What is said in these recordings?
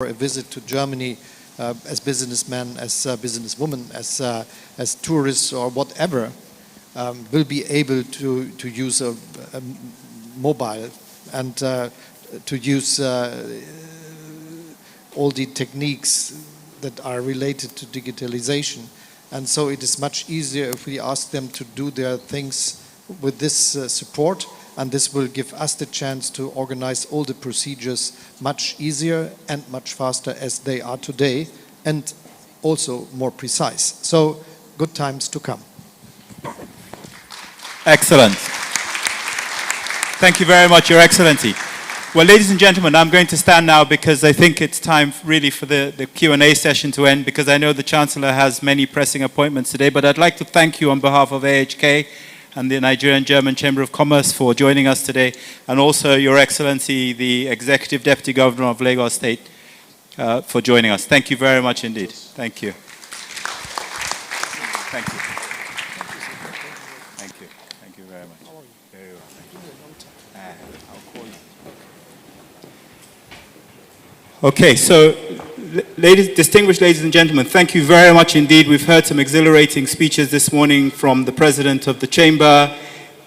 a visit to Germany as businessmen, as businesswomen, as tourists or whatever, will be able to use a mobile and to use all the techniques that are related to digitalization. And so it is much easier if we ask them to do their things with this support, and this will give us the chance to organize all the procedures much easier and much faster as they are today, and also more precise. So, good times to come. Excellent. Thank you very much, Your Excellency. Well, ladies and gentlemen, I'm going to stand now because I think it's time really for the Q&A session to end, because I know the Chancellor has many pressing appointments today, but I'd like to thank you on behalf of AHK and the Nigerian-German Chamber of Commerce for joining us today, and also Your Excellency, the Executive Deputy Governor of Lagos State, for joining us. Thank you very much indeed. Thank you. Thank you. Thank you. Thank you very much. Very well. Thank you. I'll call you. Okay, so distinguished ladies and gentlemen, thank you very much indeed. We've heard some exhilarating speeches this morning from the President of the Chamber,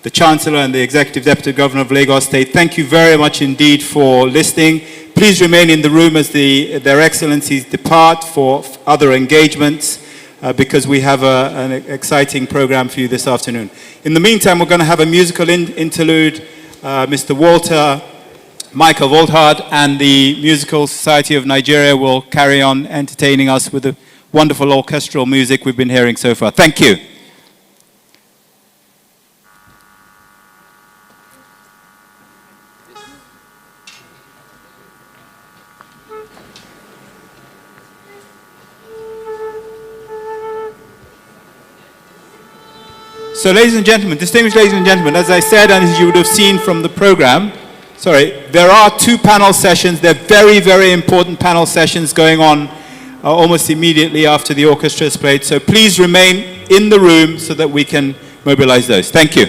the Chancellor and the Executive Deputy Governor of Lagos State. Thank you very much indeed for listening. Please remain in the room as their Excellencies depart for other engagements, because we have an exciting program for you this afternoon. In the meantime, we're going to have a musical interlude. Mr. Michael Volthard and the Musical Society of Nigeria will carry on entertaining us with the wonderful orchestral music we've been hearing so far. Thank you. So, ladies and gentlemen, distinguished ladies and gentlemen, as I said, and as you would have seen from the program, there are two panel sessions. They're very, very important panel sessions going on almost immediately after the orchestra is played. So please remain in the room so that we can mobilize those. Thank you.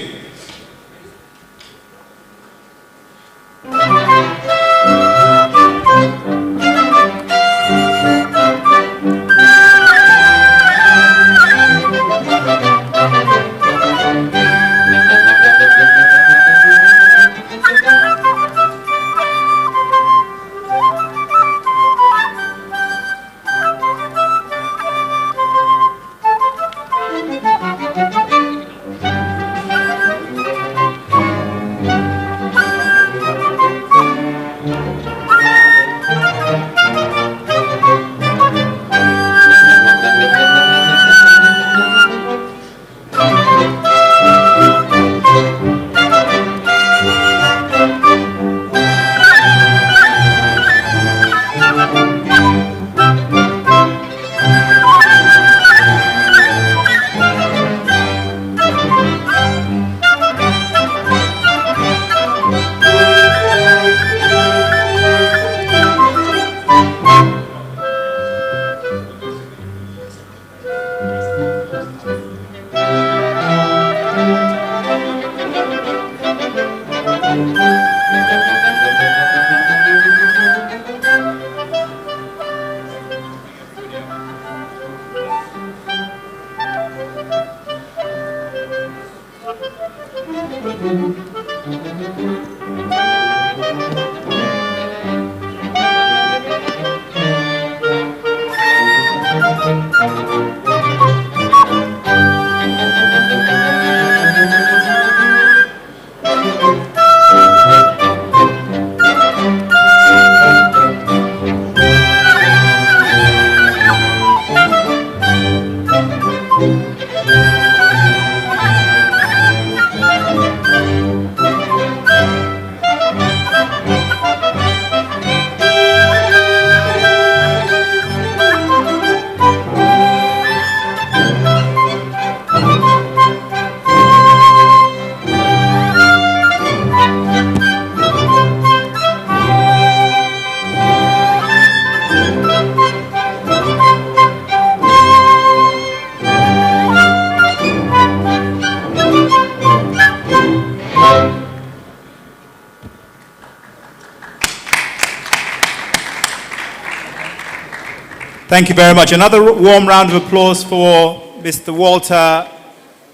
Thank you very much. Another warm round of applause for Mr. Walter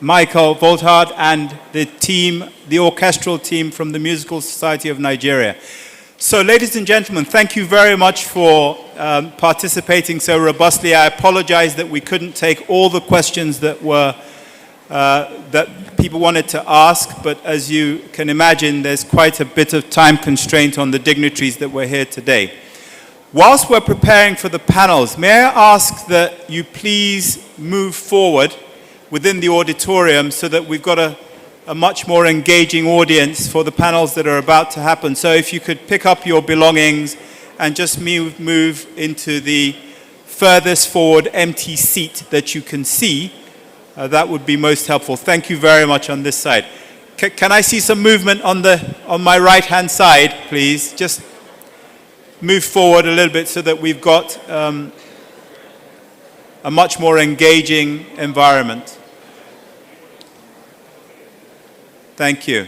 Michael Volthard and the team, the orchestral team from the Musical Society of Nigeria. So, ladies and gentlemen, thank you very much for participating so robustly. I apologize that we couldn't take all the questions that were that people wanted to ask, but as you can imagine, there's quite a bit of time constraint on the dignitaries that were here today. Whilst we're preparing for the panels, may I ask that you please move forward within the auditorium so that we've got a much more engaging audience for the panels that are about to happen. So if you could pick up your belongings and just move into the furthest forward empty seat that you can see, that would be most helpful. Thank you very much on this side. Can I see some movement on my right-hand side, please? Just move forward a little bit so that we've got a much more engaging environment. Thank you.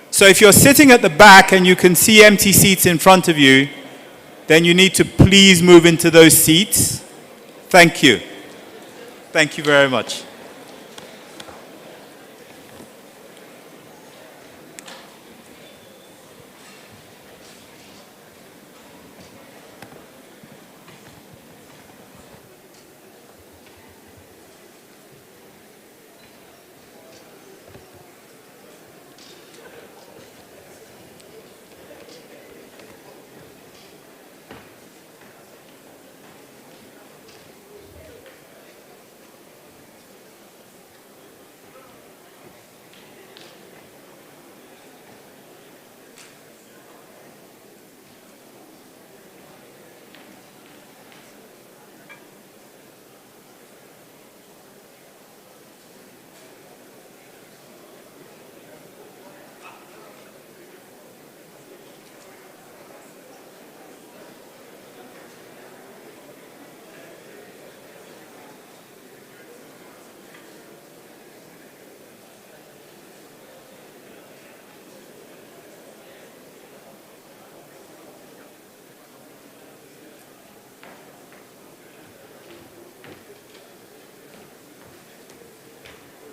So if you're sitting at the back and you can see empty seats in front of you, then you need to please move into those seats. Thank you. Thank you very much.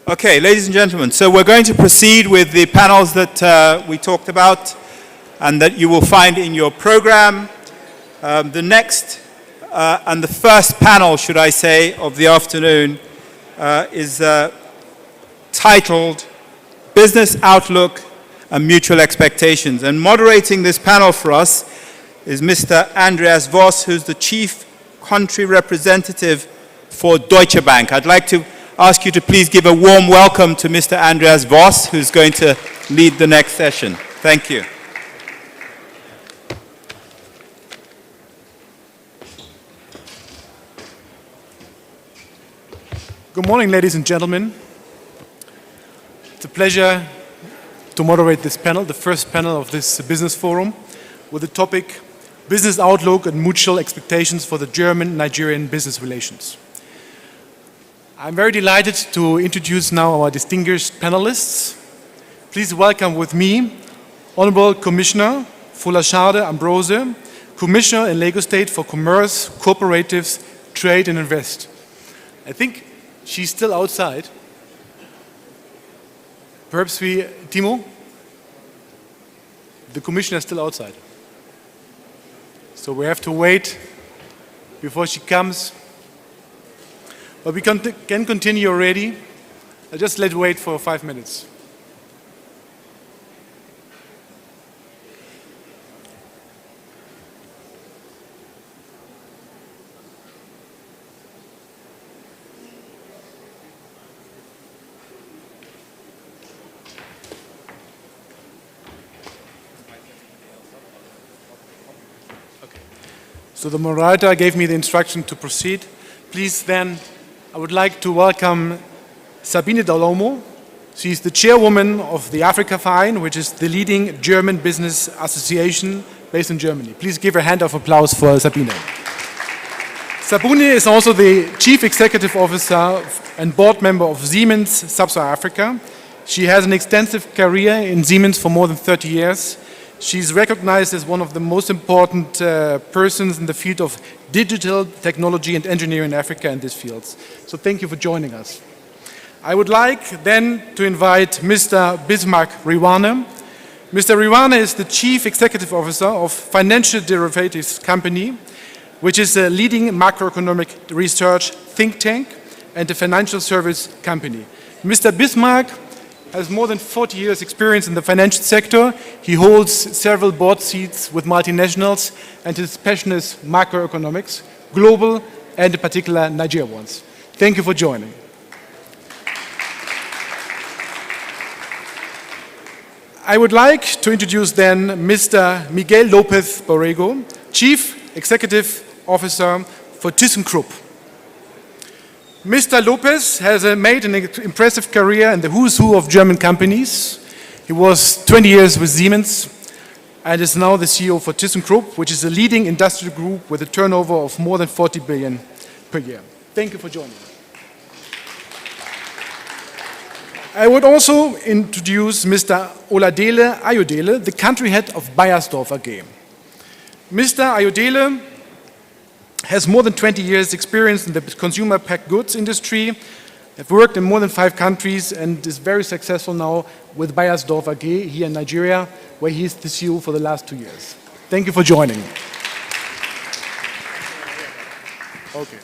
Okay, ladies and gentlemen, so we're going to proceed with the panels that we talked about and that you will find in your program. The next and the first panel, should I say, of the afternoon is titled Business Outlook and Mutual Expectations. And moderating this panel for us is Mr. Andreas Voss, who's the Chief Country Representative for Deutsche Bank. I'd like to ask you to please give a warm welcome to Mr. Andreas Voss, who's going to lead the next session. Thank you. Good morning, ladies and gentlemen. It's a pleasure to moderate this panel, the first panel of this business forum, with the topic Business Outlook and Mutual Expectations for the German-Nigerian Business Relations. I'm very delighted to introduce now our distinguished panelists. Please welcome with me Honorable Commissioner Folashade Ambrose, Commissioner in Lagos State for Commerce, Cooperatives, Trade and Invest. I think she's still outside. Perhaps Timo? The Commissioner is still outside. So we have to wait before she comes. But we can continue already. I'll just wait for 5 minutes. Okay. So the moderator gave me the instruction to proceed. Please then, I would like to welcome Sabine Dalomo. She's the chairwoman of the Africa Verein, which is the leading German business association based in Germany. Please give a hand of applause for Sabine. Sabine is also the chief executive officer and board member of Siemens Sub-Saharan Africa. She has an extensive career in Siemens for more than 30 years. She's recognized as one of the most important persons in the field of digital technology and engineering in Africa in these fields. So thank you for joining us. I would like then to invite Mr. Bismarck Riwane. Mr. Riwane is the Chief Executive Officer of Financial Derivatives Company, which is a leading macroeconomic research think tank and a financial service company. Mr. Bismarck has more than 40 years experience in the financial sector. He holds several board seats with multinationals, and his passion is macroeconomics, global and in particular Nigeria ones. Thank you for joining. I would like to introduce then Mr. Miguel Lopez Borrego, Chief Executive Officer for ThyssenKrupp. Mr. Lopez has made an impressive career in the who's who of German companies. He was 20 years with Siemens and is now the CEO for ThyssenKrupp, which is a leading industrial group with a turnover of more than 40 billion per year. Thank you for joining. I would also introduce Mr. Oladele Ayodele, the country head of Beiersdorf AG. Mr. Ayodele has more than 20 years experience in the consumer packaged goods industry, has worked in more than 5 countries and is very successful now with Beiersdorf AG here in Nigeria, where he is the CEO for the last 2 years. Thank you for joining. Okay.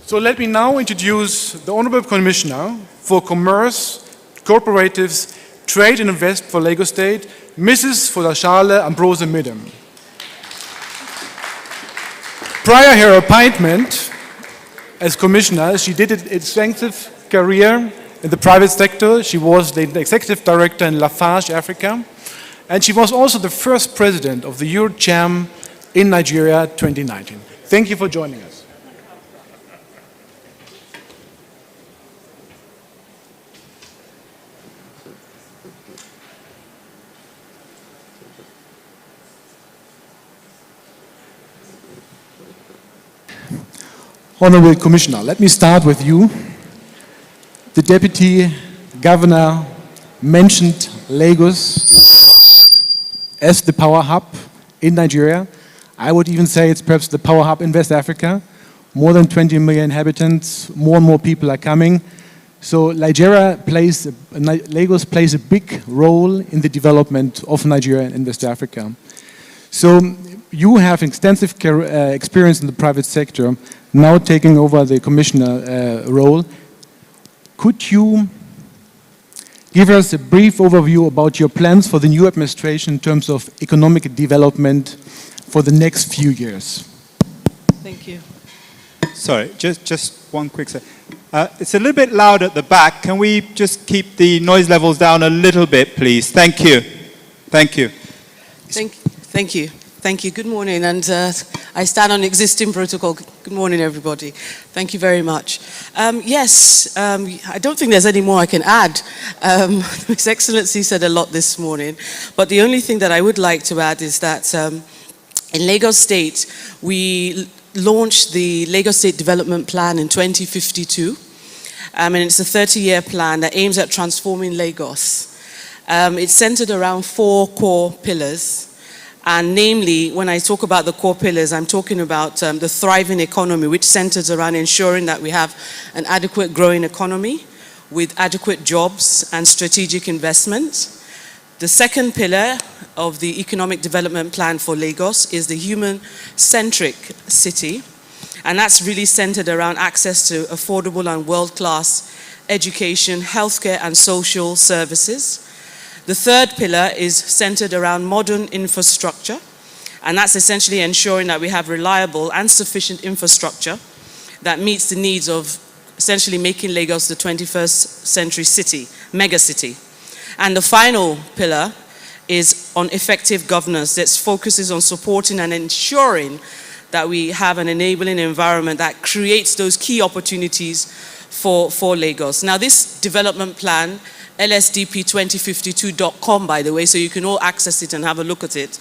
So let me now introduce the Honorable Commissioner for Commerce, Cooperatives, Trade and Invest for Lagos State, Mrs. Fodashale Ambrose Midem. Prior her appointment as commissioner, she did an extensive career in the private sector. She was the executive director in Lafarge Africa, and she was also the first president of the EuroCham in Nigeria 2019. Thank you for joining us. Honorable Commissioner, let me start with you. The Deputy Governor mentioned Lagos as the power hub in Nigeria. I would even say it's perhaps the power hub in West Africa. More than 20 million inhabitants, more and more people are coming. So Lagos plays a big role in the development of Nigeria and West Africa. So you have extensive experience in the private sector, now taking over the commissioner role. Could you give us a brief overview about your plans for the new administration in terms of economic development for the next few years? Thank you. Sorry, just one quick second. It's a little bit loud at the back. Can we just keep the noise levels down a little bit, please? Thank you. Thank you. Thank you. Thank you. Good morning. And I stand on existing protocol. Good morning, everybody. Thank you very much. Yes, I don't think there's any more I can add. His Excellency said a lot this morning. But the only thing that I would like to add is that in Lagos State, we launched the Lagos State Development Plan in 2052. And it's a 30-year plan that aims at transforming Lagos. It's centered around 4 core pillars. And namely, when I talk about the core pillars, I'm talking about the thriving economy, which centers around ensuring that we have an adequate growing economy with adequate jobs and strategic investment. The second pillar of the economic development plan for Lagos is the human-centric city. And that's really centered around access to affordable and world-class education, healthcare, and social services. The third pillar is centered around modern infrastructure, and that's essentially ensuring that we have reliable and sufficient infrastructure that meets the needs of essentially making Lagos the 21st century city, mega city. And the final pillar is on effective governance that focuses on supporting and ensuring that we have an enabling environment that creates those key opportunities for Lagos. Now, this development plan, lsdp2052.com, by the way, so you can all access it and have a look at it,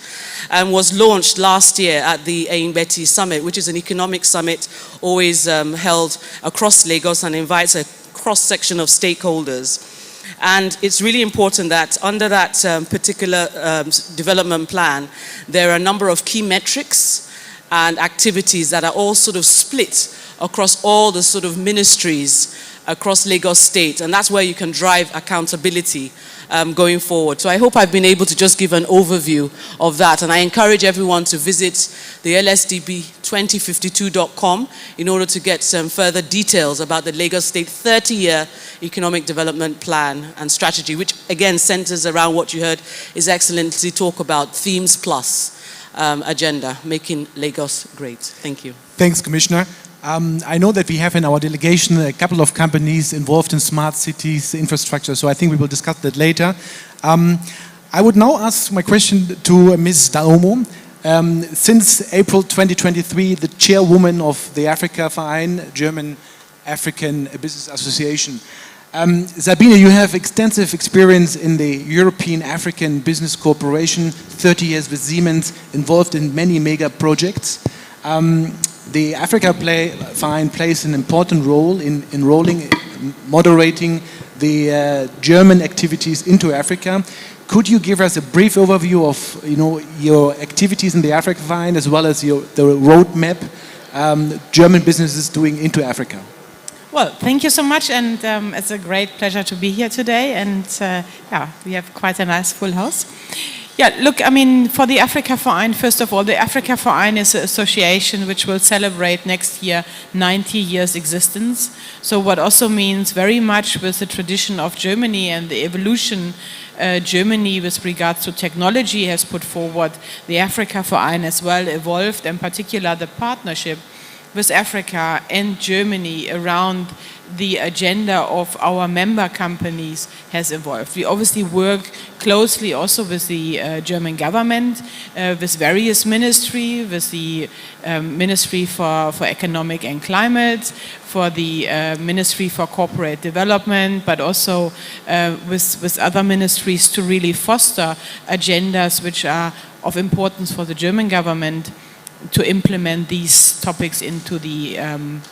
was launched last year at the Aimbeti Summit, which is an economic summit always held across Lagos and invites a cross-section of stakeholders. And it's really important that under that particular development plan, there are a number of key metrics and activities that are all sort of split across all the sort of ministries across Lagos State. And that's where you can drive accountability going forward. So I hope I've been able to just give an overview of that. And I encourage everyone to visit the lsdb2052.com in order to get some further details about the Lagos State 30-year economic development plan and strategy, which again centers around what you heard His Excellency talk about Themes Plus agenda, making Lagos great. Thank you. Thanks, Commissioner. I know that we have in our delegation a couple of companies involved in smart cities infrastructure, so I think we will discuss that later. I would now ask my question to Ms. Daomo. Since April 2023, the chairwoman of the Africa Verein, German-African Business Association. Sabine, you have extensive experience in the European African Business Corporation, 30 years with Siemens, involved in many mega projects. The Africa Verein plays an important role in enrolling, moderating the German activities into Africa. Could you give us a brief overview of your activities in the Africa Verein as well as the roadmap German businesses doing into Africa? Well, thank you so much, and it's a great pleasure to be here today. And yeah, we have quite a nice full house. Yeah, look, I mean, for the Africa Verein, first of all, the Africa Verein is an association which will celebrate next year 90 years existence. So what also means very much with the tradition of Germany and the evolution Germany with regards to technology has put forward, the Africa Verein as well evolved, in particular the partnership with Africa and Germany around the agenda of our member companies has evolved. We obviously work closely also with the German government, with various ministries, with the Ministry for Economic and Climate, for the Ministry for Corporate Development, but also with other ministries to really foster agendas which are of importance for the German government to implement these topics into the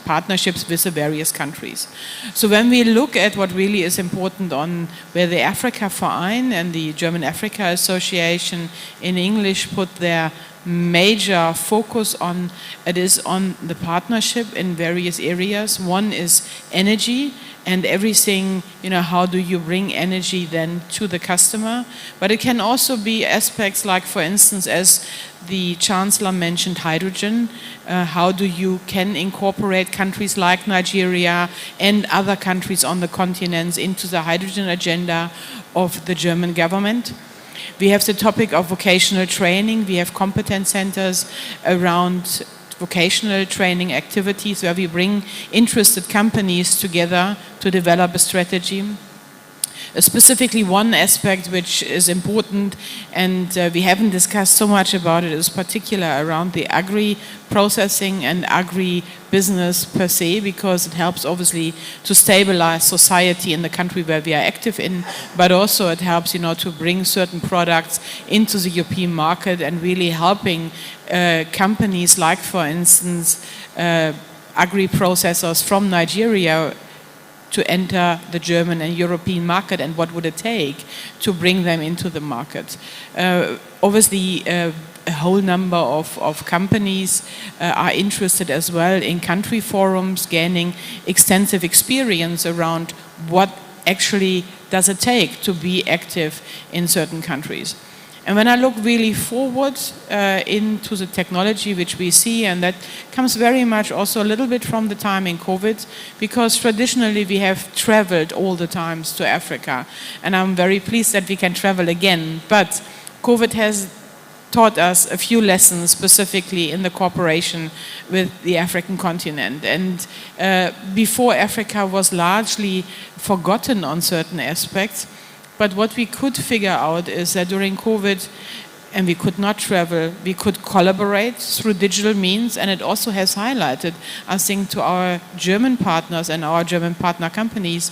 partnerships with the various countries. So when we look at what really is important on where the Africa Verein and the German Africa Association in English put their major focus on, it is on the partnership in various areas. One is energy and everything, how do you bring energy then to the customer? But it can also be aspects like, for instance, as the Chancellor mentioned, hydrogen. How do you can incorporate countries like Nigeria and other countries on the continents into the hydrogen agenda of the German government? We have the topic of vocational training. We have competence centers around vocational training activities where we bring interested companies together to develop a strategy. Specifically one aspect which is important and we haven't discussed so much about it is particular around the agri-processing and agri-business per se, because it helps obviously to stabilize society in the country where we are active in, but also it helps to bring certain products into the European market and really helping companies like, for instance, agri-processors from Nigeria to enter the German and European market, and what would it take to bring them into the market. Obviously, a whole number of companies are interested as well in country forums, gaining extensive experience around what actually does it take to be active in certain countries. And when I look really forward into the technology which we see, and that comes very much also a little bit from the time in COVID, because traditionally we have traveled all the times to Africa. And I'm very pleased that we can travel again. But COVID has taught us a few lessons specifically in the cooperation with the African continent. And before, Africa was largely forgotten on certain aspects. But what we could figure out is that during COVID, and we could not travel, we could collaborate through digital means, and it also has highlighted, I think, to our German partners and our German partner companies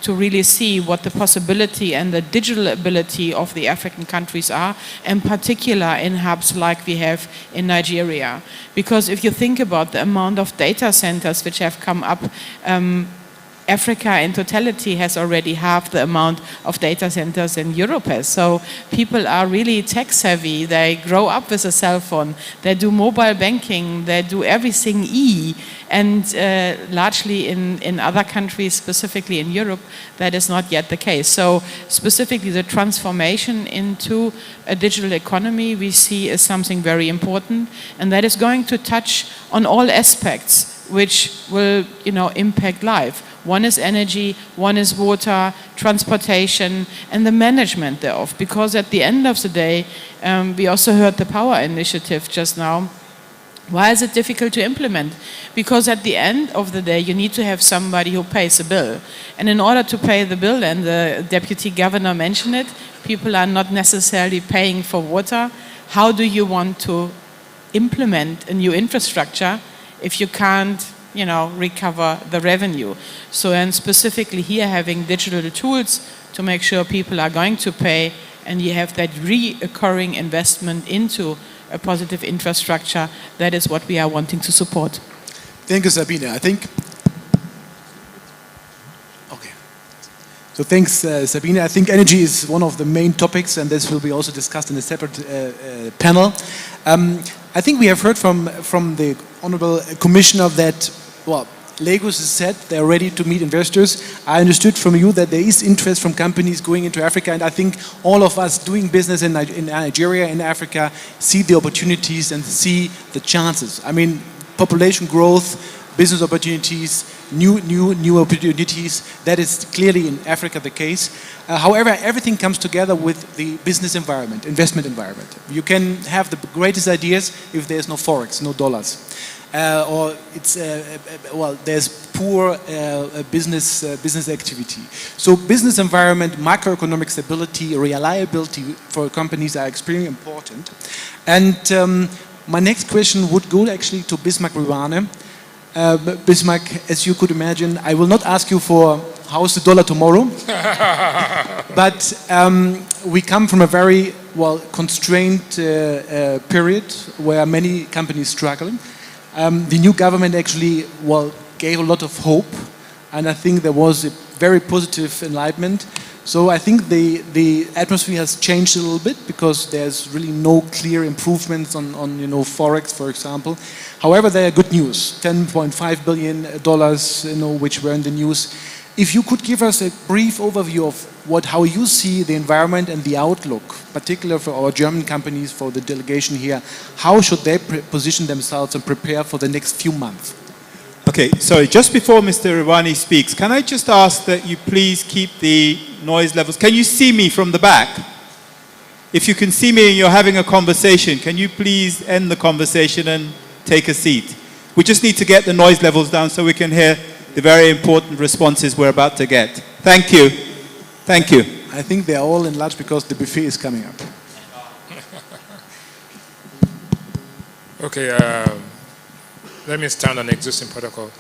to really see what the possibility and the digital ability of the African countries are, in particular in hubs like we have in Nigeria. Because if you think about the amount of data centers which have come up, Africa in totality has already half the amount of data centers in Europe has. So people are really tech savvy. They grow up with a cell phone. They do mobile banking. They do everything and largely in other countries, specifically in Europe, that is not yet the case. So specifically the transformation into a digital economy we see is something very important, and that is going to touch on all aspects which will, impact life. One is energy, one is water, transportation, and the management thereof. Because at the end of the day, we also heard the power initiative just now. Why is it difficult to implement? Because at the end of the day, you need to have somebody who pays the bill. And in order to pay the bill, and the deputy governor mentioned it, people are not necessarily paying for water. How do you want to implement a new infrastructure if you can't, recover the revenue? So, and specifically here, having digital tools to make sure people are going to pay, and you have that recurring investment into a positive infrastructure, that is what we are wanting to support. Thank you, Sabine. Okay. So thanks, Sabine. I think energy is one of the main topics, and this will be also discussed in a separate panel. I think we have heard from the Honorable Commissioner that, Lagos has said they're ready to meet investors. I understood from you that there is interest from companies going into Africa, and I think all of us doing business in Nigeria, in Africa, see the opportunities and see the chances. I mean, population growth, business opportunities, new opportunities, that is clearly in Africa the case. However, everything comes together with the business environment, investment environment. You can have the greatest ideas if there's no forex, no dollars. Or it's there's poor business activity. So business environment, macroeconomic stability, reliability for companies are extremely important. And my next question would go actually to Bismarck Rivane. Bismarck, as you could imagine, I will not ask you for how's the dollar tomorrow, but we come from a very constrained period where many companies struggle. The new government actually gave a lot of hope, and I think there was a very positive enlightenment. So I think the atmosphere has changed a little bit because there's really no clear improvements on forex, for example. However, there are good news: $10.5 billion, which were in the news. If you could give us a brief overview of how you see the environment and the outlook, particularly for our German companies, for the delegation here, how should they position themselves and prepare for the next few months? Okay, sorry, just before Mr. Rivani speaks, can I just ask that you please keep the noise levels? Can you see me from the back? If you can see me and you're having a conversation, can you please end the conversation and take a seat? We just need to get the noise levels down so we can hear the very important responses we're about to get. Thank you. Thank you. I think they're all enlarged because the buffet is coming up. Okay, let me stand on existing protocol.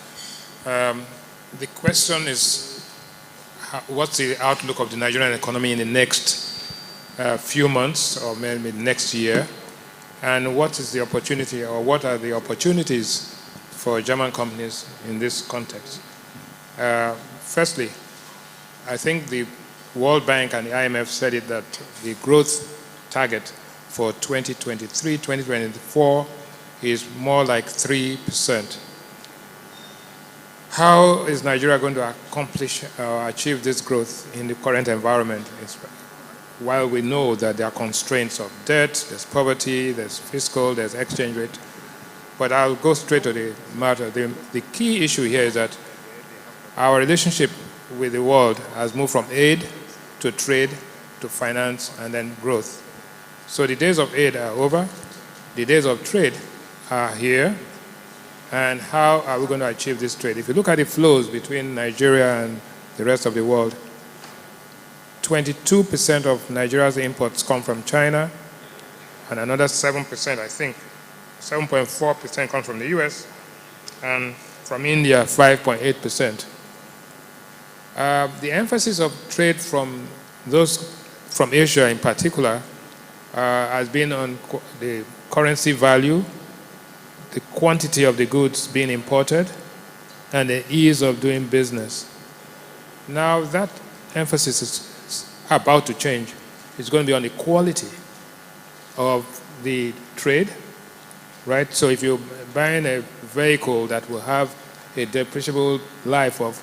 The question is, what's the outlook of the Nigerian economy in the next few months or maybe next year? And what is the opportunity, or what are the opportunities for German companies in this context? Firstly, I think the World Bank and the IMF said it that the growth target for 2023, 2024 is more like 3%. How is Nigeria going to accomplish or achieve this growth in the current environment? While we know that there are constraints of debt, there's poverty, there's fiscal, there's exchange rate. But I'll go straight to the matter. The key issue here is that our relationship with the world has moved from aid to trade to finance and then growth. So the days of aid are over. The days of trade are here. And how are we going to achieve this trade? If you look at the flows between Nigeria and the rest of the world, 22% of Nigeria's imports come from China, and another 7%, I think, 7.4% comes from the US, and from India, 5.8%. The emphasis of trade from Asia in particular has been on the currency value, the quantity of the goods being imported, and the ease of doing business. Now that emphasis is about to change. It's going to be on the quality of the trade, right? So if you're buying a vehicle that will have a depreciable life of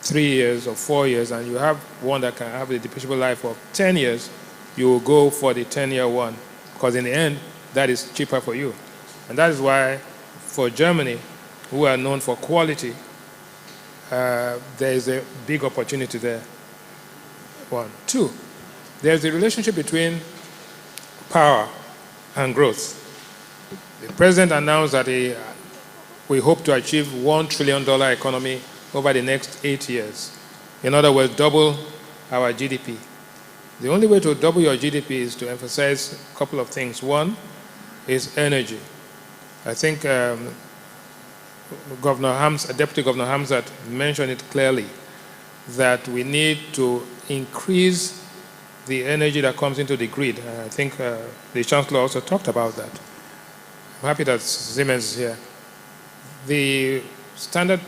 3 years or 4 years, and you have one that can have a depreciable life of 10 years, you will go for the 10-year one, because in the end, that is cheaper for you. And that is why for Germany, who are known for quality, there is a big opportunity there. 1. 2, there's a relationship between power and growth. The president announced that we hope to achieve $1 trillion economy over the next 8 years. In other words, double our GDP. The only way to double your GDP is to emphasize a couple of things. One is energy. I think Deputy Governor Hamzat mentioned it clearly, that we need to increase the energy that comes into the grid. I think the Chancellor also talked about that. I'm happy that Siemens is here. The standard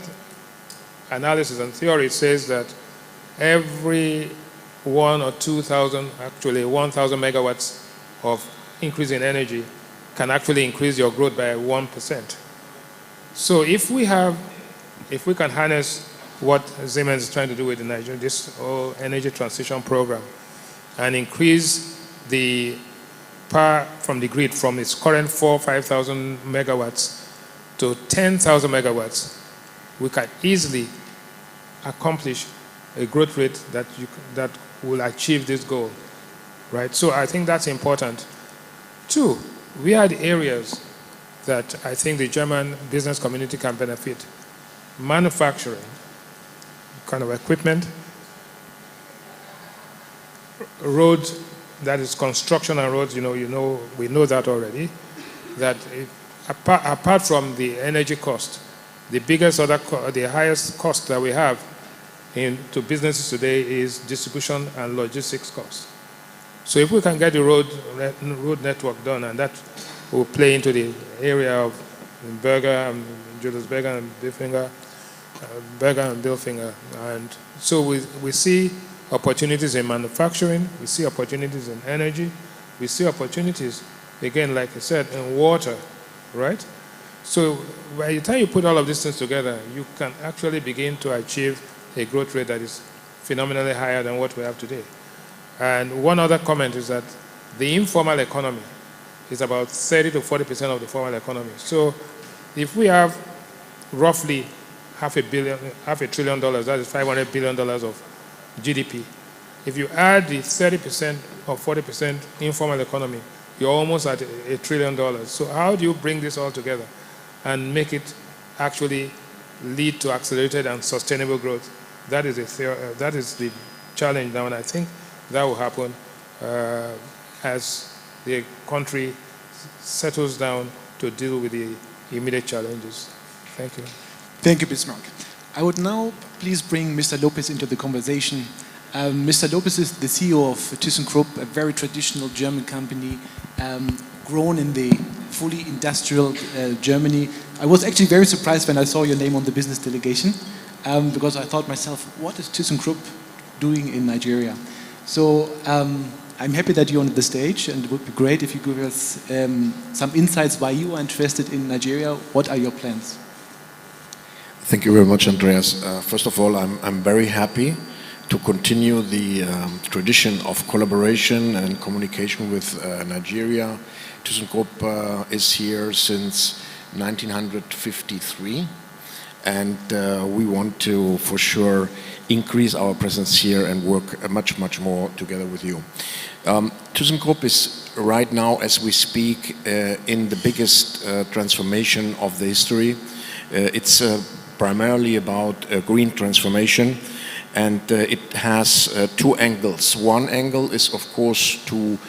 analysis and theory says that every 1,000 or 2,000, actually 1,000 megawatts of increase in energy can actually increase your growth by 1%. So if we can harness what Siemens is trying to do with Nigeria, this whole energy transition program, and increase the power from the grid from its current 4,000 or 5,000 megawatts to 10,000 megawatts, we can easily accomplish a growth rate that will achieve this goal, right? So I think that's important. 2, we are the areas that I think the German business community can benefit. Manufacturing, kind of equipment, roads, that is construction and roads, we know that already. That apart from the energy cost, the highest cost that we have to businesses today is distribution and logistics costs. So if we can get the road network done, and that will play into the area of Berger and Julius Berger and Bilfinger, and so we see opportunities in manufacturing, we see opportunities in energy, we see opportunities, again, like I said, in water, right? So by the time you put all of these things together, you can actually begin to achieve a growth rate that is phenomenally higher than what we have today. And one other comment is that the informal economy is about 30 to 40% of the formal economy. So if we have roughly $500 billion, that is $500 billion of GDP. If you add the 30% or 40% informal economy, you're almost at $1 trillion. So how do you bring this all together and make it actually lead to accelerated and sustainable growth? That is the challenge now, and I think that will happen as the country settles down to deal with the immediate challenges. Thank you. Thank you, Bismarck. I would now please bring Mr. Lopez into the conversation. Mr. Lopez is the CEO of ThyssenKrupp, a very traditional German company, grown in the fully industrial Germany. I was actually very surprised when I saw your name on the business delegation, because I thought myself, what is ThyssenKrupp doing in Nigeria? So I'm happy that you're on the stage, and it would be great if you give us some insights why you are interested in Nigeria. What are your plans? Thank you very much, Andreas. First of all, I'm very happy to continue the tradition of collaboration and communication with Nigeria. ThyssenKrupp is here since 1953, and we want to, for sure, increase our presence here and work much, much more together with you. ThyssenKrupp is right now, as we speak, in the biggest transformation of the history. It's primarily about green transformation, and it has 2 angles. One angle is, of course, to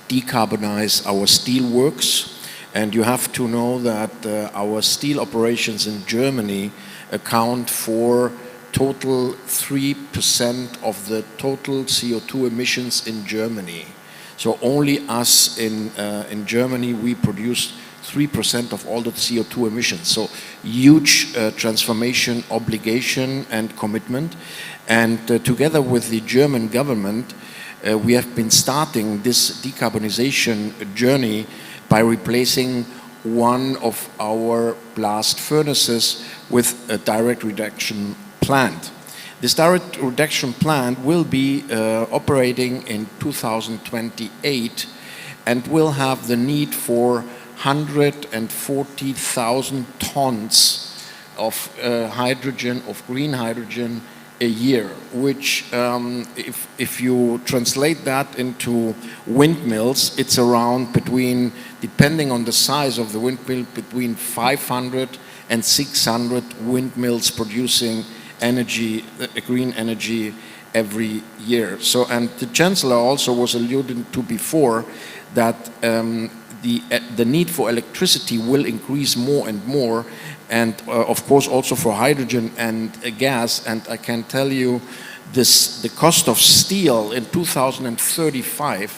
decarbonize our steel works, and you have to know that our steel operations in Germany account for total 3% of the total CO2 emissions in Germany. So only us in Germany, we produce 3% of all the CO2 emissions. So huge transformation, obligation and commitment. And together with the German government, we have been starting this decarbonization journey by replacing one of our blast furnaces with a direct reduction plant. This direct reduction plant will be operating in 2028 and will have the need for 140,000 tons of hydrogen, of green hydrogen a year, which if you translate that into windmills, it's around between, depending on the size of the windmill, between 500 and 600 windmills producing energy, green energy every year. So, and the Chancellor also was alluding to before that the need for electricity will increase more and more, and of course also for hydrogen and gas. And I can tell you the cost of steel in 2035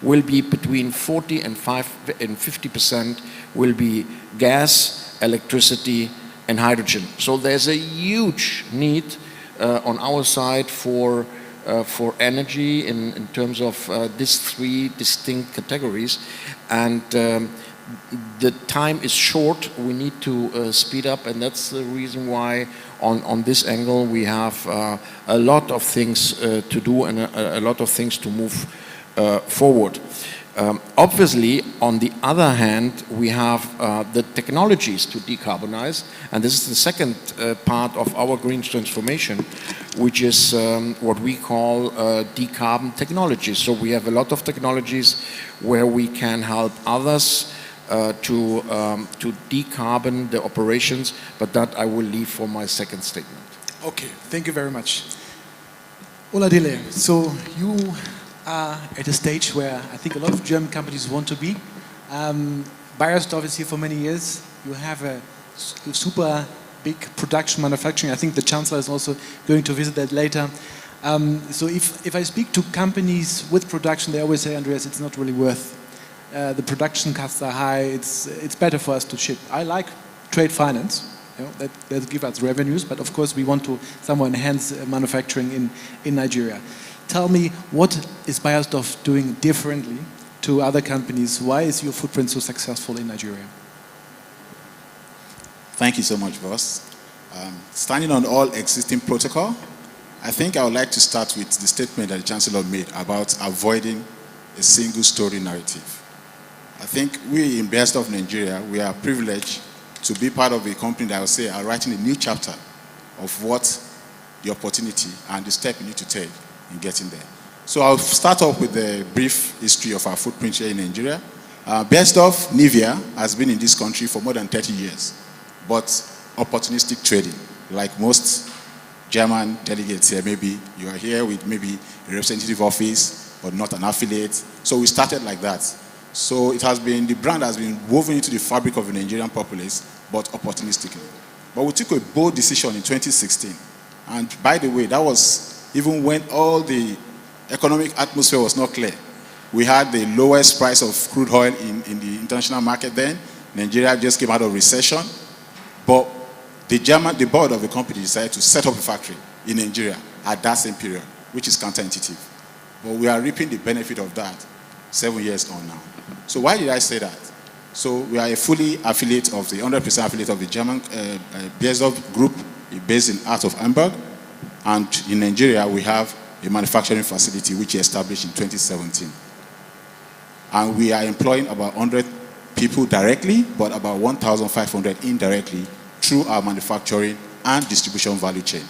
will be between 40 and 50% will be gas, electricity and hydrogen. So there's a huge need on our side for energy in terms of these three distinct categories, and the time is short. We need to speed up, and that's the reason why on this angle we have a lot of things to do and a lot of things to move forward. Obviously, on the other hand, we have the technologies to decarbonize, and this is the second part of our green transformation, which is what we call decarbon technologies. So we have a lot of technologies where we can help others to decarbon the operations, but that I will leave for my second statement. Okay, thank you very much. Oladile, so you are at a stage where I think a lot of German companies want to be. Beiersdorf is here for many years. You have a super big production manufacturing. I think the Chancellor is also going to visit that later. So if I speak to companies with production, they always say, Andreas, it's not really worth. The production costs are high. It's better for us to ship. I like trade finance. You know, that gives us revenues, but of course we want to somehow enhance manufacturing in Nigeria. Tell me, what is Beiersdorf doing differently to other companies? Why is your footprint so successful in Nigeria? Thank you so much, boss. Standing on all existing protocol, I think I would like to start with the statement that the Chancellor made about avoiding a single-story narrative. I think we in Beiersdorf, Nigeria, we are privileged to be part of a company that I would say are writing a new chapter of what the opportunity and the step you need to take in getting there. So I'll start off with a brief history of our footprint here in Nigeria. Beiersdorf, Nivea, has been in this country for more than 30 years, but opportunistic trading, like most German delegates here. Maybe you are here with maybe a representative office, but not an affiliate. So we started like that. So it has been, the brand has been woven into the fabric of the Nigerian populace, but opportunistically. But we took a bold decision in 2016. And by the way, that was even when all the economic atmosphere was not clear. We had the lowest price of crude oil in the international market then. Nigeria just came out of recession. But the board of the company decided to set up a factory in Nigeria at that same period, which is counterintuitive. But we are reaping the benefit of that 7 years on now. So why did I say that? So we are a fully affiliate of the 100% affiliate of the German Beiersdorf Group, based in out of Hamburg. And in Nigeria, we have a manufacturing facility which we established in 2017. And we are employing about 100 people directly, but about 1,500 indirectly through our manufacturing and distribution value chain.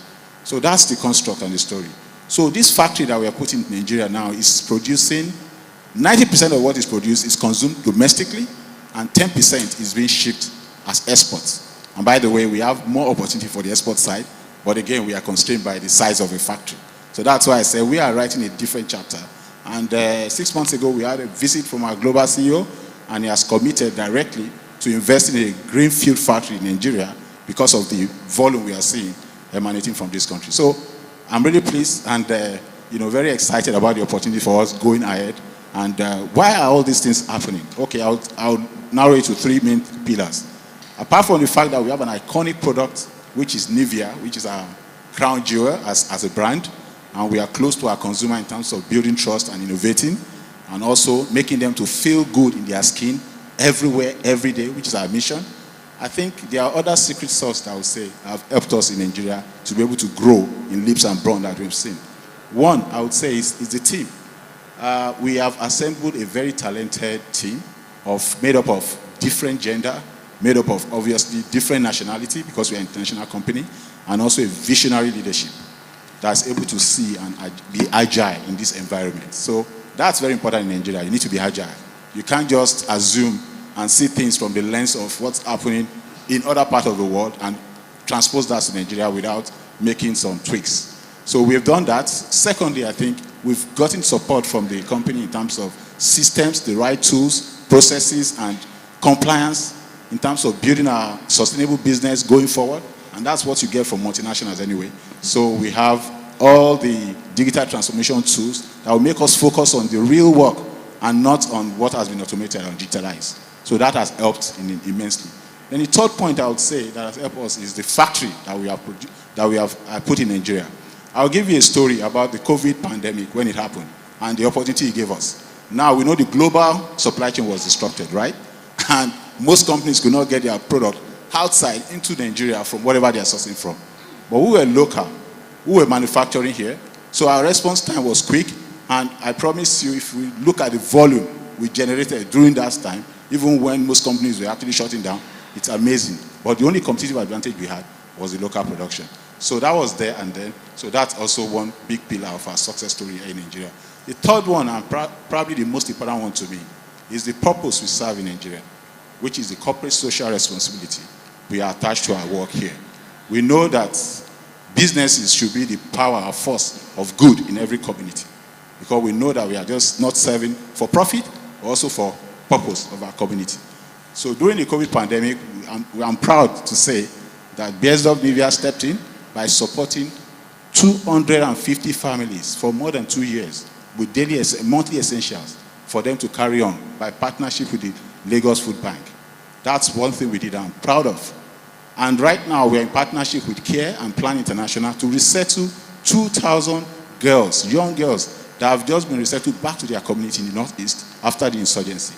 So that's the construct and the story. So this factory that we are putting in Nigeria now is producing 90% of what is produced is consumed domestically, and 10% is being shipped as exports. And by the way, we have more opportunity for the export side, but again, we are constrained by the size of a factory. So that's why I say we are writing a different chapter. And 6 months ago, we had a visit from our global CEO, and he has committed directly to invest in a greenfield factory in Nigeria because of the volume we are seeing emanating from this country. So I'm really pleased and very excited about the opportunity for us going ahead And why are all these things happening? Okay, I'll narrow it to three main pillars. Apart from the fact that we have an iconic product, which is Nivea, which is our crown jewel as a brand, and we are close to our consumer in terms of building trust and innovating, and also making them to feel good in their skin everywhere, every day, which is our mission. I think there are other secret sauce that I would say have helped us in Nigeria to be able to grow in leaps and bounds that we've seen. One, I would say, is the team. We have assembled a very talented team made up of different gender, made up of obviously different nationality because we're an international company, and also a visionary leadership that's able to see and be agile in this environment. So that's very important in Nigeria. You need to be agile. You can't just assume and see things from the lens of what's happening in other parts of the world and transpose that to Nigeria without making some tweaks. So we've done that. Secondly, I think we've gotten support from the company in terms of systems, the right tools, processes, and compliance in terms of building our sustainable business going forward. And that's what you get from multinationals anyway. So we have all the digital transformation tools that will make us focus on the real work and not on what has been automated and digitalized. So that has helped immensely. Then the third point I would say that has helped us is the factory that we have put in Nigeria. I'll give you a story about the COVID pandemic when it happened and the opportunity it gave us. Now we know the global supply chain was disrupted, right? And most companies could not get their product outside into Nigeria from whatever they are sourcing from. But we were local. We were manufacturing here. So our response time was quick. And I promise you, if we look at the volume we generated during that time, even when most companies were actually shutting down, it's amazing. But the only competitive advantage we had was the local production. So that was there and then. So that's also one big pillar of our success story here in Nigeria. The third one, and probably the most important one to me, is the purpose we serve in Nigeria, which is the corporate social responsibility we are attached to our work here. We know that businesses should be the power or force of good in every community, because we know that we are just not serving for profit, but also for purpose of our community. So during the COVID pandemic, I'm proud to say that BSW Nivea stepped in by supporting 250 families for more than 2 years with daily, monthly essentials for them to carry on by partnership with the Lagos Food Bank. That's one thing we did I'm proud of. And right now we're in partnership with CARE and Plan International to resettle 2,000 girls, young girls, that have just been resettled back to their community in the Northeast after the insurgency.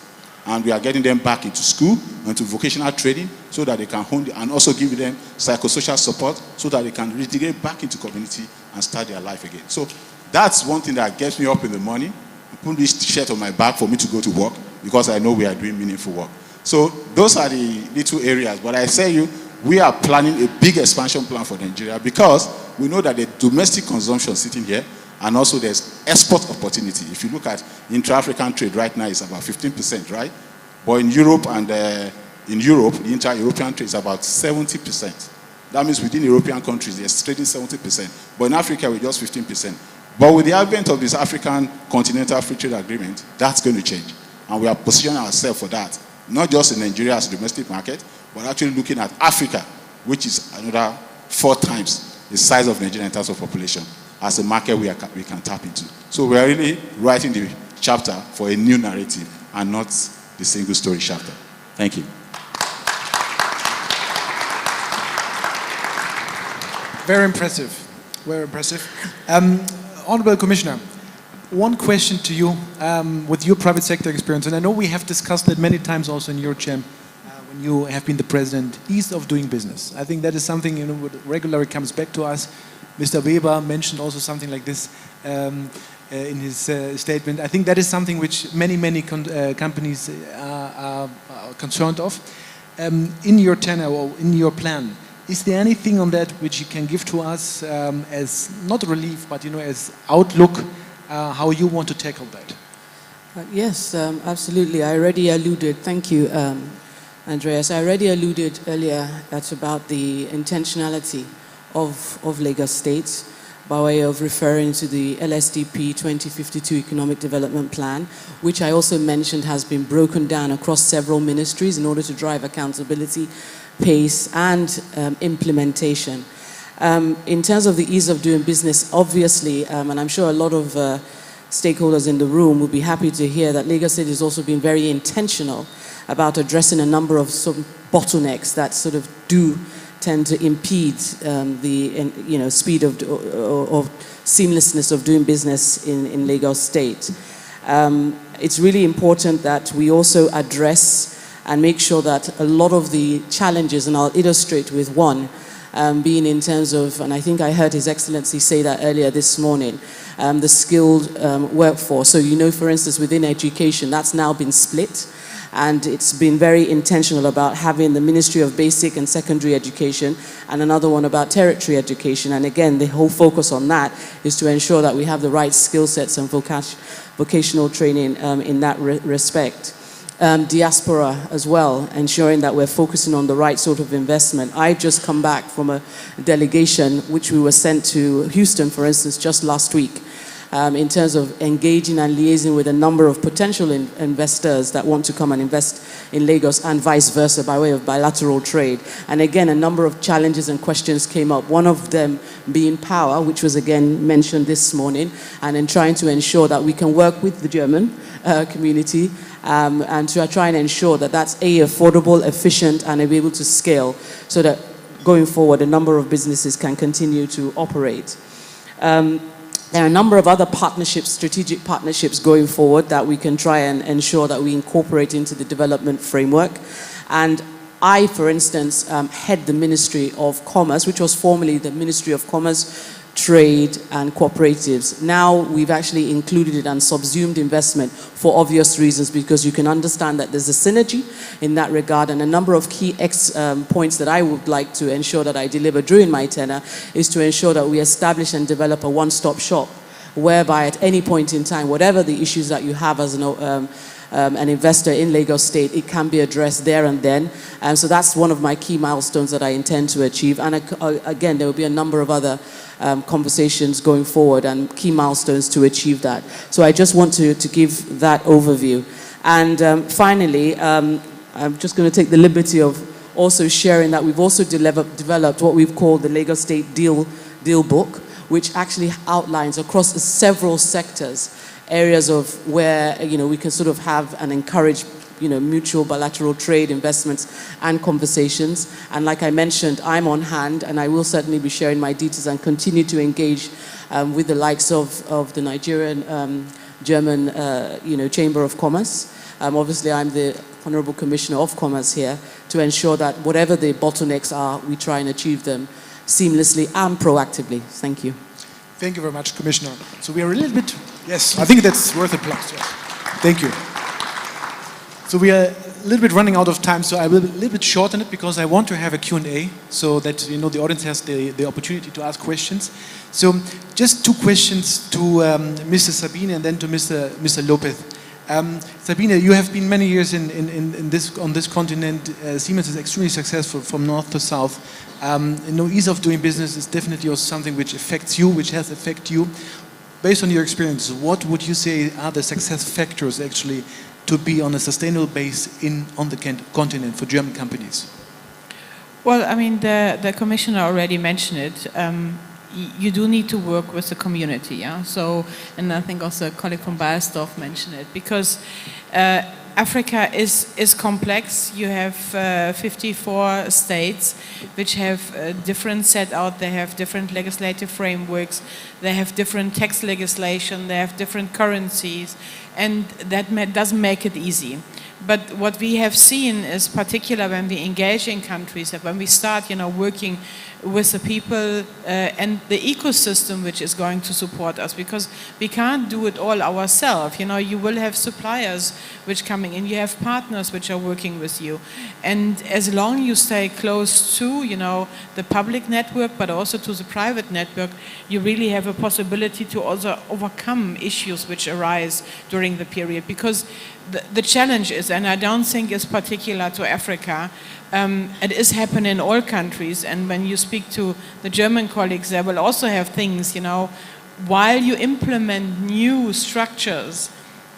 And we are getting them back into school and to vocational training so that they can hone and also give them psychosocial support so that they can reintegrate back into community and start their life again. So that's one thing that gets me up in the morning and put this shirt on my back for me to go to work, because I know we are doing meaningful work. So those are the little areas. But I say you, we are planning a big expansion plan for Nigeria because we know that the domestic consumption sitting here, and also there's export opportunity. If you look at intra-African trade right now, it's about 15%, right? But in Europe the inter-European trade is about 70%. That means within European countries, they're trading 70%. But in Africa, we're just 15%. But with the advent of this African Continental Free Trade Agreement, that's going to change. And we are positioning ourselves for that. Not just in Nigeria as a domestic market, but actually looking at Africa, which is another 4 times the size of Nigeria in terms of population, as a market we can tap into. So we are really writing the chapter for a new narrative and not the single story chapter. Thank you. Very impressive. Very impressive. Honorable Commissioner, one question to you with your private sector experience, and I know we have discussed that many times also in your chamber when you have been the president, ease of doing business. I think that is something what regularly comes back to us. Mr. Weber mentioned also something like this in his statement. I think that is something which many companies are concerned of. In your tenure or in your plan, is there anything on that which you can give to us as not relief, but as outlook, how you want to tackle that? Yes, absolutely. I already alluded. Thank you, Andreas. I already alluded earlier about the intentionality of Lagos State by way of referring to the LSDP 2052 Economic Development Plan, which I also mentioned has been broken down across several ministries in order to drive accountability, pace, and implementation. In terms of the ease of doing business, obviously, and I'm sure a lot of stakeholders in the room will be happy to hear that Lagos State has also been very intentional about addressing a number of sort of bottlenecks that sort of do tend to impede the speed of seamlessness of doing business in Lagos State. It's really important that we also address and make sure that a lot of the challenges, and I'll illustrate with one, being in terms of, and I think I heard His Excellency say that earlier this morning, the skilled workforce. So for instance, within education, that's now been split. And it's been very intentional about having the Ministry of Basic and Secondary Education and another one about tertiary education. And again, the whole focus on that is to ensure that we have the right skill sets and vocational training in that respect. Diaspora as well, ensuring that we're focusing on the right sort of investment. I've just come back from a delegation which we were sent to Houston, for instance, just last week. In terms of engaging and liaising with a number of potential investors that want to come and invest in Lagos and vice versa by way of bilateral trade. And again, a number of challenges and questions came up, one of them being power, which was again mentioned this morning, and in trying to ensure that we can work with the German community and to try and ensure that that's affordable, efficient, and be able to scale so that going forward a number of businesses can continue to operate. There are a number of other partnerships, strategic partnerships going forward that we can try and ensure that we incorporate into the development framework. And I, for instance, head the Ministry of Commerce, which was formerly the Ministry of Commerce, Trade and Cooperatives. Now we've actually included it and subsumed investment for obvious reasons, because you can understand that there's a synergy in that regard, and a number of key points that I would like to ensure that I deliver during my tenure is to ensure that we establish and develop a one-stop shop whereby at any point in time, whatever the issues that you have as an investor in Lagos State, it can be addressed there and then. And so that's one of my key milestones that I intend to achieve. And again, there will be a number of other conversations going forward and key milestones to achieve that. So I just want to give that overview. And finally, I'm just going to take the liberty of also sharing that we've also developed what we've called the Lagos State Deal Book, which actually outlines across several sectors areas of where we can sort of have and encourage mutual bilateral trade, investments, and conversations. And like I mentioned, I'm on hand, and I will certainly be sharing my details and continue to engage with the likes of the Nigerian, German, Chamber of Commerce. Obviously, I'm the Honorable Commissioner of Commerce here to ensure that whatever the bottlenecks are, we try and achieve them seamlessly and proactively. Thank you. Thank you very much, Commissioner. So we are a little bit, yes, I think that's worth applause. Yes. Thank you. So we are a little bit running out of time, so I will a little bit shorten it because I want to have a Q&A so that the audience has the opportunity to ask questions. So just two questions to Mr. Sabine and then to Mr. Lopez. Sabine, you have been many years on this continent. Siemens is extremely successful from north to south. Ease of doing business is definitely also something which affects you, which has affected you. Based on your experience, what would you say are the success factors actually to be on a sustainable base on the continent for German companies? Well, I mean, the Commissioner already mentioned it. You do need to work with the community, yeah? So, and I think also a colleague from Bayersdorf mentioned it, because Africa is complex. You have 54 states which have different set out. They have different legislative frameworks. They have different tax legislation. They have different currencies, and that doesn't make it easy. But what we have seen is, particularly when we engage in countries, that when we start, working with the people and the ecosystem which is going to support us, because we can't do it all ourselves. You will have suppliers which coming in, you have partners which are working with you, and as long you stay close to, the public network, but also to the private network, you really have a possibility to also overcome issues which arise during the period, because the challenge is, and I don't think it's particular to Africa, it is happening in all countries, and when you speak to the German colleagues, they will also have things, while you implement new structures,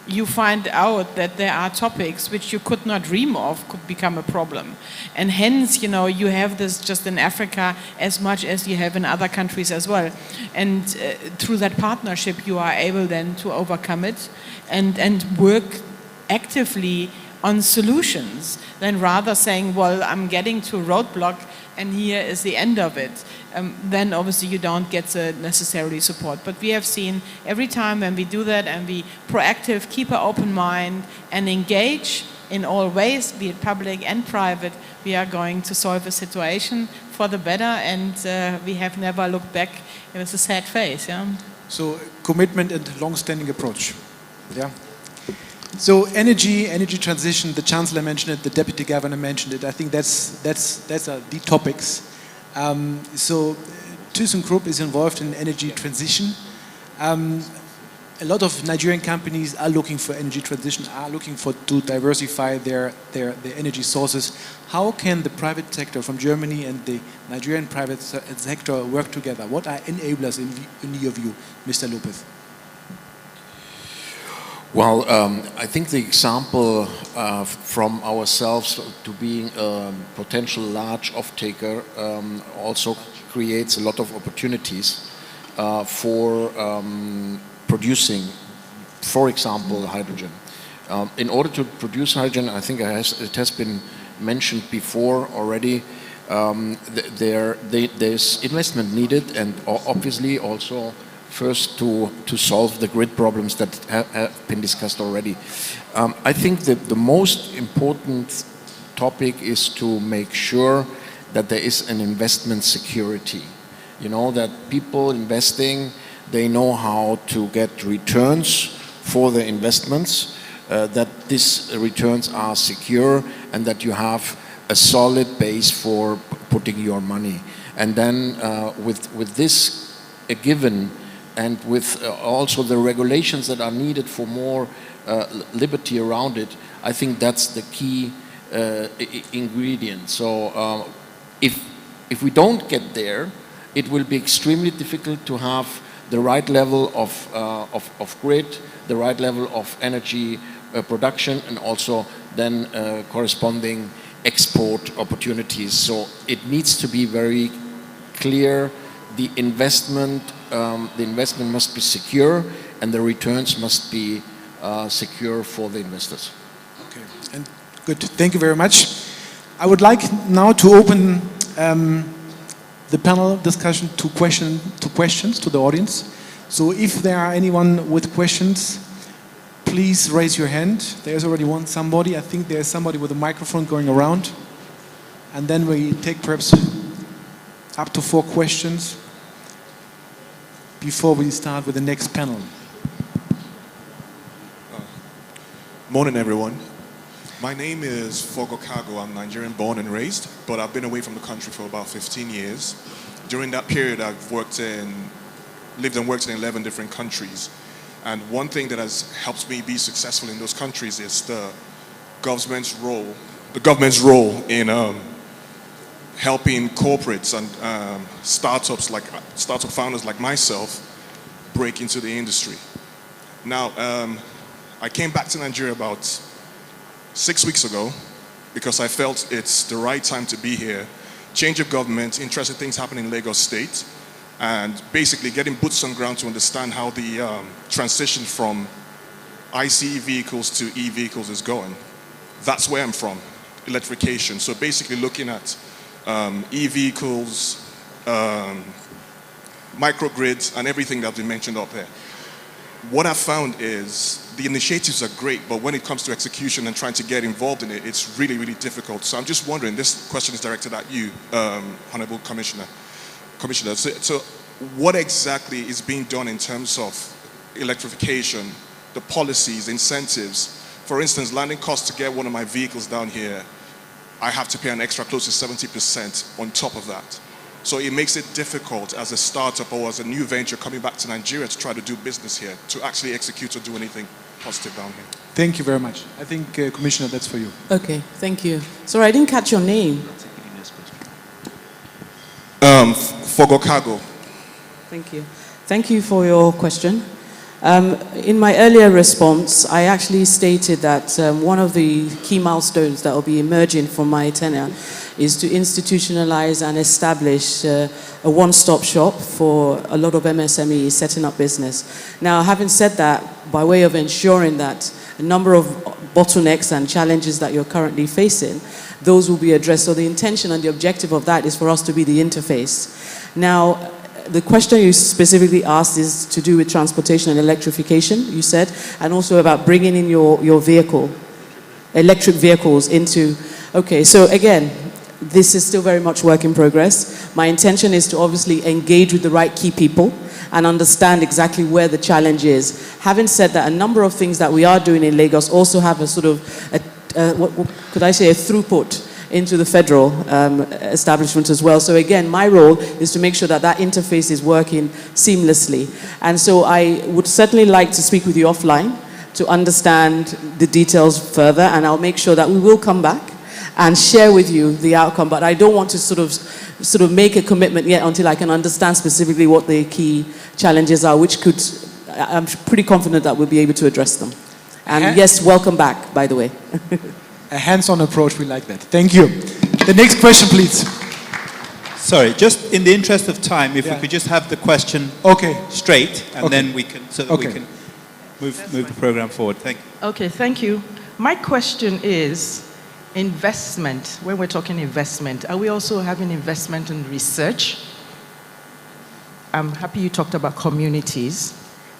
you find out that there are topics which you could not dream of could become a problem. And hence, you know, you have this just in Africa as much as you have in other countries as well. And through that partnership, you are able then to overcome it and work actively on solutions than rather saying, well, I'm getting to a roadblock and here is the end of it. Then obviously you don't get the necessary support. But we have seen every time when we do that and we proactive, keep an open mind and engage in all ways, be it public and private, we are going to solve a situation for the better, and we have never looked back with a sad face. Yeah? So commitment and long-standing approach. Yeah. So energy transition, the Chancellor mentioned it, the Deputy Governor mentioned it. I think that's the topics. So ThyssenKrupp is involved in energy transition. A lot of Nigerian companies are looking for energy transition, are looking to diversify their energy sources. How can the private sector from Germany and the Nigerian private sector work together? What are enablers in your view, Mr. Lopez? Well, I think the example from ourselves to being a potential large off-taker also creates a lot of opportunities for producing, for example, hydrogen. In order to produce hydrogen, I think it has been mentioned before already, there's investment needed, and obviously also first to solve the grid problems that have been discussed already. I think that the most important topic is to make sure that there is an investment security. You know, that people investing, they know how to get returns for their investments, that these returns are secure, and that you have a solid base for putting your money. And then with this a given, and with also the regulations that are needed for more liberty around it, I think that's the key ingredient. So if we don't get there, it will be extremely difficult to have the right level of grid, the right level of energy production, and also then corresponding export opportunities. So it needs to be very clear. The investment must be secure, and the returns must be secure for the investors. Okay, and good. Thank you very much. I would like now to open the panel discussion to questions to the audience. So if there are anyone with questions, please raise your hand. There's already somebody. I think there's somebody with a microphone going around. And then we take perhaps up to 4 questions before we start with the next panel. Morning, everyone. My name is Fogo Kago. I'm Nigerian born and raised, but I've been away from the country for about 15 years. During that period, I've lived and worked in 11 different countries. And one thing that has helped me be successful in those countries is the government's role in helping corporates and startup founders like myself break into the industry. Now, I came back to Nigeria about 6 weeks ago because I felt it's the right time to be here. Change of government, interesting things happening in Lagos State, and basically getting boots on ground to understand how the transition from ICE vehicles to e-vehicles is going. That's where I'm from, electrification. So basically looking at e-vehicles, microgrids, and everything that's been mentioned up there. What I've found is the initiatives are great, but when it comes to execution and trying to get involved in it, it's really, really difficult. So I'm just wondering, this question is directed at you, Honorable Commissioner. So what exactly is being done in terms of electrification, the policies, incentives? For instance, landing costs to get one of my vehicles down here, I have to pay an extra close to 70% on top of that. So it makes it difficult as a startup or as a new venture coming back to Nigeria to try to do business here, to actually execute or do anything positive down here. Thank you very much. I think, Commissioner, that's for you. Okay, thank you. Sorry, I didn't catch your name. Fogo Kago. Thank you. Thank you for your question. In my earlier response, I actually stated that one of the key milestones that will be emerging from my tenure is to institutionalize and establish a one-stop shop for a lot of MSMEs setting up business. Now, having said that, by way of ensuring that a number of bottlenecks and challenges that you're currently facing, those will be addressed. So the intention and the objective of that is for us to be the interface. Now, the question you specifically asked is to do with transportation and electrification, you said, and also about bringing in your vehicle, electric vehicles into, okay, so again, this is still very much work in progress. My intention is to obviously engage with the right key people and understand exactly where the challenge is. Having said that, a number of things that we are doing in Lagos also have a sort of, what could I say, a throughput into the federal establishment as well. So again, my role is to make sure that that interface is working seamlessly. And so I would certainly like to speak with you offline to understand the details further, and I'll make sure that we will come back and share with you the outcome. But I don't want to sort of make a commitment yet until I can understand specifically what the key challenges are, which could, I'm pretty confident that we'll be able to address them. And yes, welcome back, by the way. A hands-on approach, we like that. Thank you. The next question, please. Sorry, just in the interest of time, if we could just have the question straight, and then we can, so that we can move the program forward. Thank you. Okay, thank you. My question is investment. When we're talking investment, are we also having investment in research? I'm happy you talked about communities.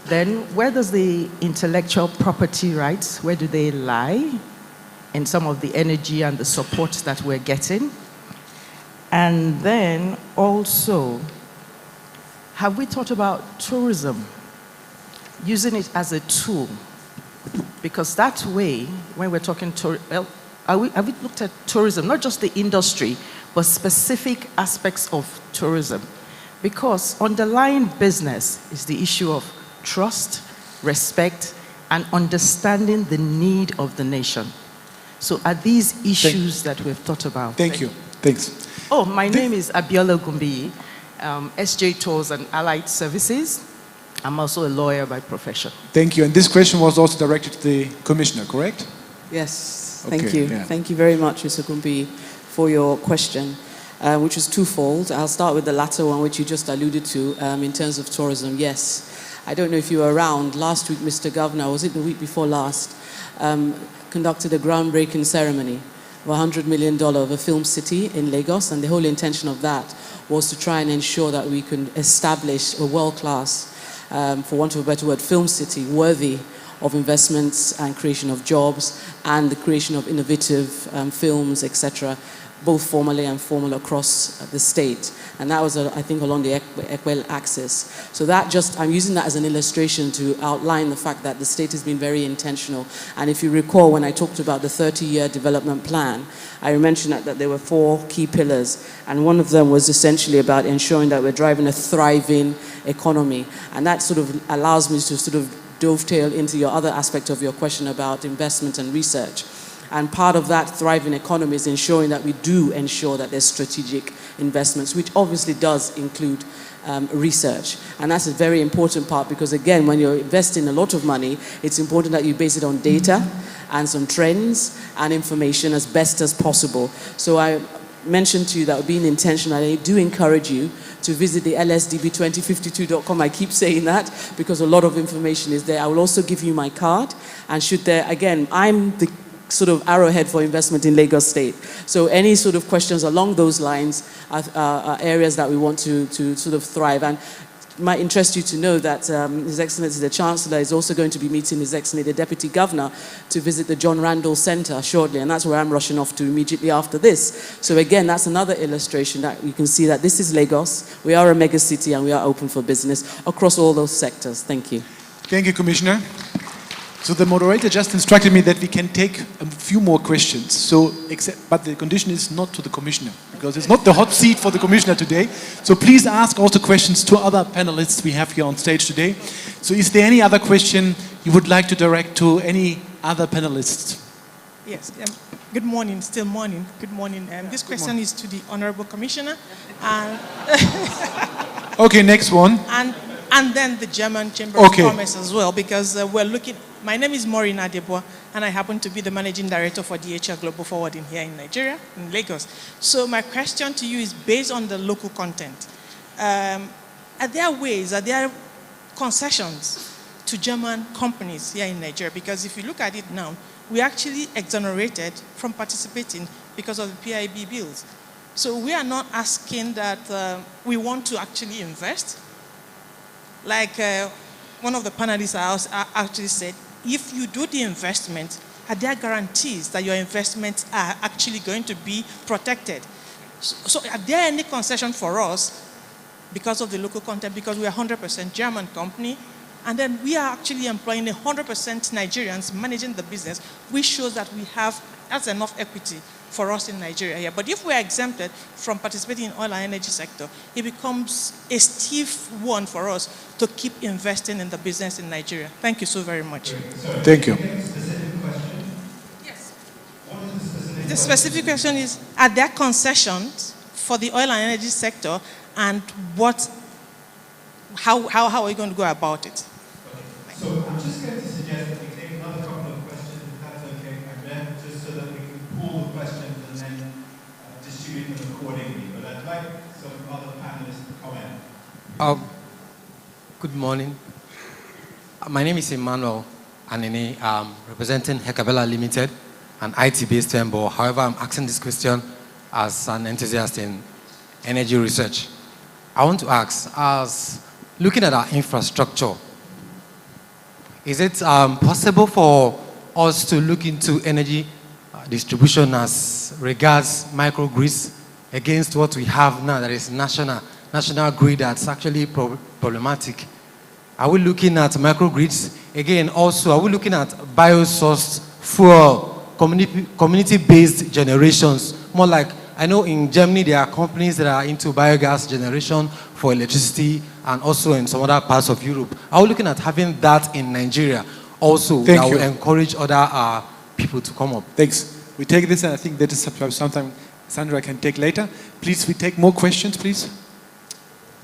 Then where does the intellectual property rights, where do they lie in some of the energy and the support that we're getting? And then also, have we thought about tourism, using it as a tool? Because that way, when we're talking have we looked at tourism, not just the industry, but specific aspects of tourism? Because underlying business is the issue of trust, respect, and understanding the need of the nation. So are these issues that we've thought about? Thank you. Thanks. Oh, my name is Abiola Gumbi, SJ Tours and Allied Services. I'm also a lawyer by profession. Thank you. And this question was also directed to the Commissioner, correct? Yes, thank you. Yeah. Thank you very much, Mr. Gumbi, for your question, which is twofold. I'll start with the latter one, which you just alluded to, in terms of tourism. Yes. I don't know if you were around. Last week, Mr. Governor, was it the week before last, conducted a groundbreaking ceremony of $100 million of a film city in Lagos, and the whole intention of that was to try and ensure that we can establish a world-class, for want of a better word, film city worthy of investments and creation of jobs and the creation of innovative films, etc., both formally and formal across the state. And that was, I think, along the Ekwel axis. So that just, I'm using that as an illustration to outline the fact that the state has been very intentional. And if you recall, when I talked about the 30-year development plan, I mentioned that there were 4 key pillars. And one of them was essentially about ensuring that we're driving a thriving economy. And that sort of allows me to sort of dovetail into your other aspect of your question about investment and research. And part of that thriving economy is ensuring that we do ensure that there's strategic investments, which obviously does include research. And that's a very important part because, again, when you're investing a lot of money, it's important that you base it on data and some trends and information as best as possible. So I mentioned to you that being intentional, I do encourage you to visit the lsdb2052.com. I keep saying that because a lot of information is there. I will also give you my card. And should there, again, I'm the sort of arrowhead for investment in Lagos State. So any sort of questions along those lines are areas that we want to sort of thrive. And it might interest you to know that His Excellency the Chancellor is also going to be meeting His Excellency the Deputy Governor to visit the John Randall Center shortly, and that's where I'm rushing off to immediately after this. So again, that's another illustration that you can see that this is Lagos, we are a mega city, and we are open for business across all those sectors. Thank you. Thank you, Commissioner. So the moderator just instructed me that we can take a few more questions. So, but the condition is not to the Commissioner, because it's not the hot seat for the Commissioner today. So please ask also questions to other panelists we have here on stage today. So is there any other question you would like to direct to any other panelists? Yes. Good morning. Still morning. Good morning. This question is to the Honorable Commissioner. Okay, next one. And and then the German Chamber Okay. of Commerce as well, because we're looking. My name is Maureen Adeboa, and I happen to be the managing director for DHL Global Forwarding here in Nigeria, in Lagos. So my question to you is based on the local content. Are there concessions to German companies here in Nigeria? Because if you look at it now, we actually exonerated from participating because of the PIB bills. So we are not asking that we want to actually invest. Like one of the panelists actually said, if you do the investment, are there guarantees that your investments are actually going to be protected? So are there any concession for us because of the local content, because we are 100% German company, and then we are actually employing 100% Nigerians managing the business, which shows that that's enough equity for us in Nigeria here. But if we are exempted from participating in oil and energy sector, it becomes a stiff one for us to keep investing in the business in Nigeria. Thank you so very much. Thank you. Yes. The specific question is, are there concessions for the oil and energy sector, and how are we going to go about it? So I'm just going to suggest that we take another couple of questions, if that's okay, and then just so that we can pool the questions and then distribute them accordingly. But I'd like some other panelists to comment. Good morning. My name is Emmanuel Anene, representing Hekabela Limited, an IT-based firm. But however, I'm asking this question as an enthusiast in energy research. I want to ask, as looking at our infrastructure, is it possible for us to look into energy distribution as regards microgrids against what we have now, that is national grid, that's actually problematic? Are we looking at microgrids? Again, also, are we looking at biosourced fuel, community-based generations? More like, I know in Germany there are companies that are into biogas generation for electricity, and also in some other parts of Europe. Are we looking at having that in Nigeria also? Thank that you. will encourage other people to come up? Thanks. We take this, and I think that is something Sandra can take later. Please, we take more questions, please.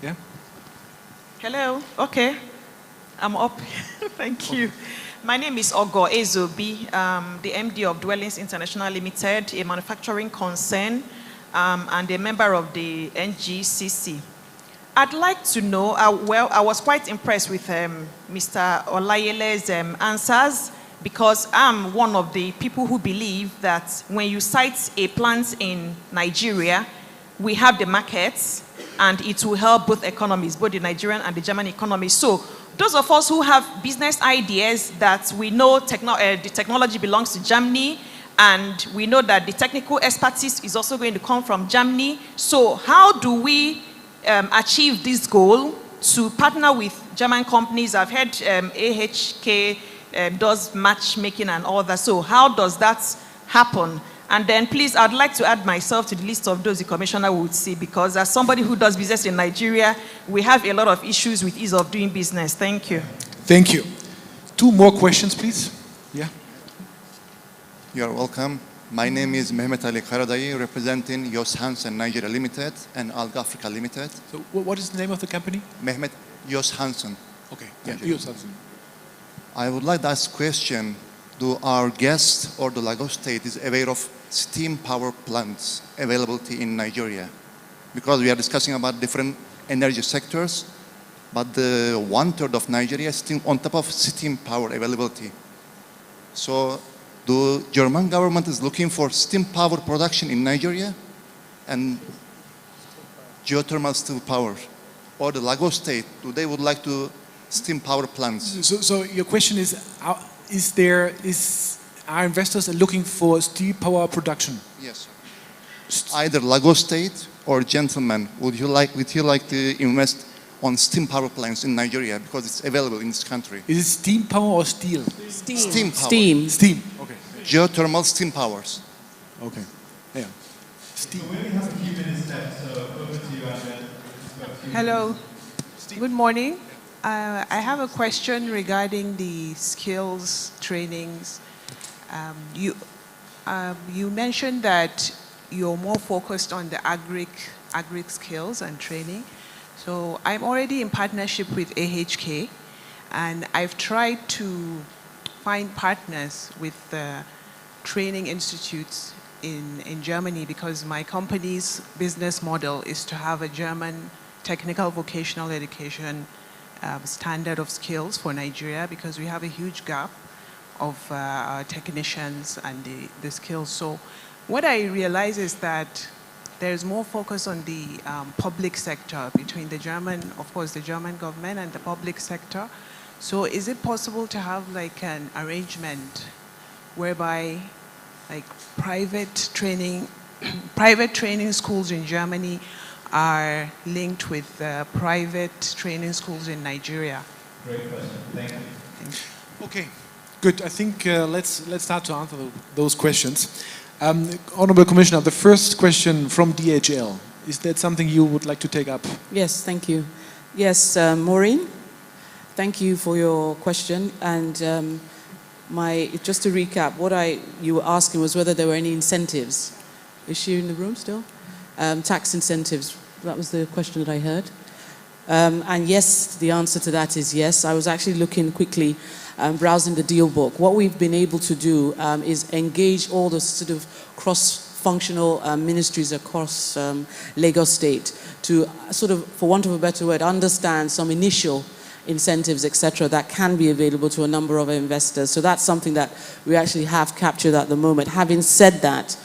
Yeah? Hello. Okay. I'm up. Thank you. My name is Ogo Ezobi, the MD of Dwellings International Limited, a manufacturing concern, and a member of the NGCC. I'd like to know, I was quite impressed with Mr. Olayele's answers, because I'm one of the people who believe that when you cite a plant in Nigeria, we have the markets, and it will help both economies, both the Nigerian and the German economy. So those of us who have business ideas that we know the technology belongs to Germany, and we know that the technical expertise is also going to come from Germany. So how do we achieve this goal to partner with German companies? I've heard AHK does matchmaking and all that. So how does that happen? And then please, I'd like to add myself to the list of those the commissioner would see, because as somebody who does business in Nigeria, we have a lot of issues with ease of doing business. Thank you. Thank you. Two more questions, please. Yeah. You're welcome. My name is Mehmet Ali Karadayı, representing Jos Hansen Nigeria Limited and Alga Africa Limited. So what is the name of the company? Mehmet Jos Hansen. Okay, yeah, Jos Hansen. I would like to ask a question. Do our guests or the Lagos state is aware of steam power plants availability in Nigeria? Because we are discussing about different energy sectors, but the 1/3 of Nigeria is still on top of steam power availability. So the German government is looking for steam power production in Nigeria and geothermal steel power, or the Lagos state, do they would like to steam power plants? So your question is, are investors looking for steel power production? Yes. Either Lagos state or gentlemen, would you like to invest on steam power plants in Nigeria because it's available in this country? Is it steam power or steel? Steam power. Steam. Okay. Geothermal steam powers. Okay. Yeah. Steam. We only have a few minutes left, so over to you, Andrea. Hello. Good morning. I have a question regarding the skills trainings. You mentioned that you're more focused on the agri skills and training. So I'm already in partnership with AHK, and I've tried to find partners with training institutes in Germany, because my company's business model is to have a German technical vocational education standard of skills for Nigeria, because we have a huge gap of our technicians and the skills. So what I realize is that there's more focus on the public sector between the German, of course, the German government and the public sector. So is it possible to have like an arrangement whereby like private training schools in Germany are linked with private training schools in Nigeria? Great question. Thank you. Okay, good. I think let's start to answer those questions. Honorable Commissioner, the first question from DHL, is that something you would like to take up? Yes, thank you. Yes, Maureen, thank you for your question. And just to recap, what you were asking was whether there were any incentives. Is she in the room still? Tax incentives, that was the question that I heard. And yes, the answer to that is yes. I was actually looking quickly, browsing the deal book. What we've been able to do is engage all the sort of cross-functional ministries across Lagos State to sort of, for want of a better word, understand some initial incentives, etc., that can be available to a number of investors. So that's something that we actually have captured at the moment. Having said that,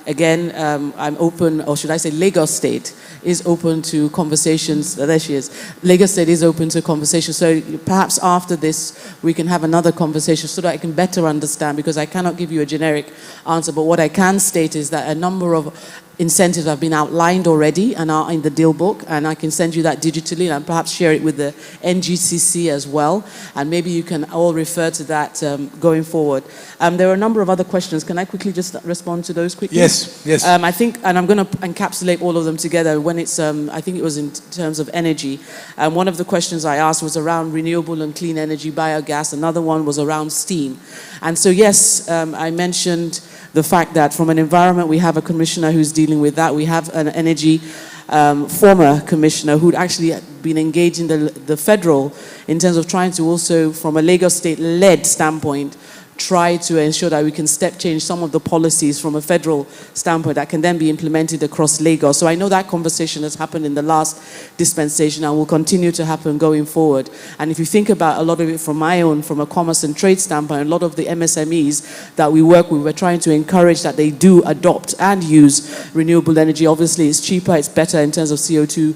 again, I'm open, or should I say Lagos State is open to conversations. There she is. Lagos State is open to conversations. So perhaps after this, we can have another conversation so that I can better understand, because I cannot give you a generic answer. But what I can state is that a number of incentives have been outlined already and are in the deal book, and I can send you that digitally and perhaps share it with the NGCC as well, and maybe you can all refer to that going forward. There are a number of other questions. Can I quickly just respond to those quickly? Yes, yes. I think, and I'm going to encapsulate all of them together when it's, I think it was in terms of energy. One of the questions I asked was around renewable and clean energy, biogas. Another one was around steam. And so yes, I mentioned the fact that from an environment, we have a commissioner who's dealing with that. We have an energy former commissioner who'd actually been engaged in the federal in terms of trying to also, from a Lagos State-led standpoint, try to ensure that we can step change some of the policies from a federal standpoint that can then be implemented across Lagos. So I know that conversation has happened in the last dispensation and will continue to happen going forward. And if you think about a lot of it from a commerce and trade standpoint, a lot of the MSMEs that we work with, we're trying to encourage that they do adopt and use renewable energy. Obviously, it's cheaper, it's better in terms of CO2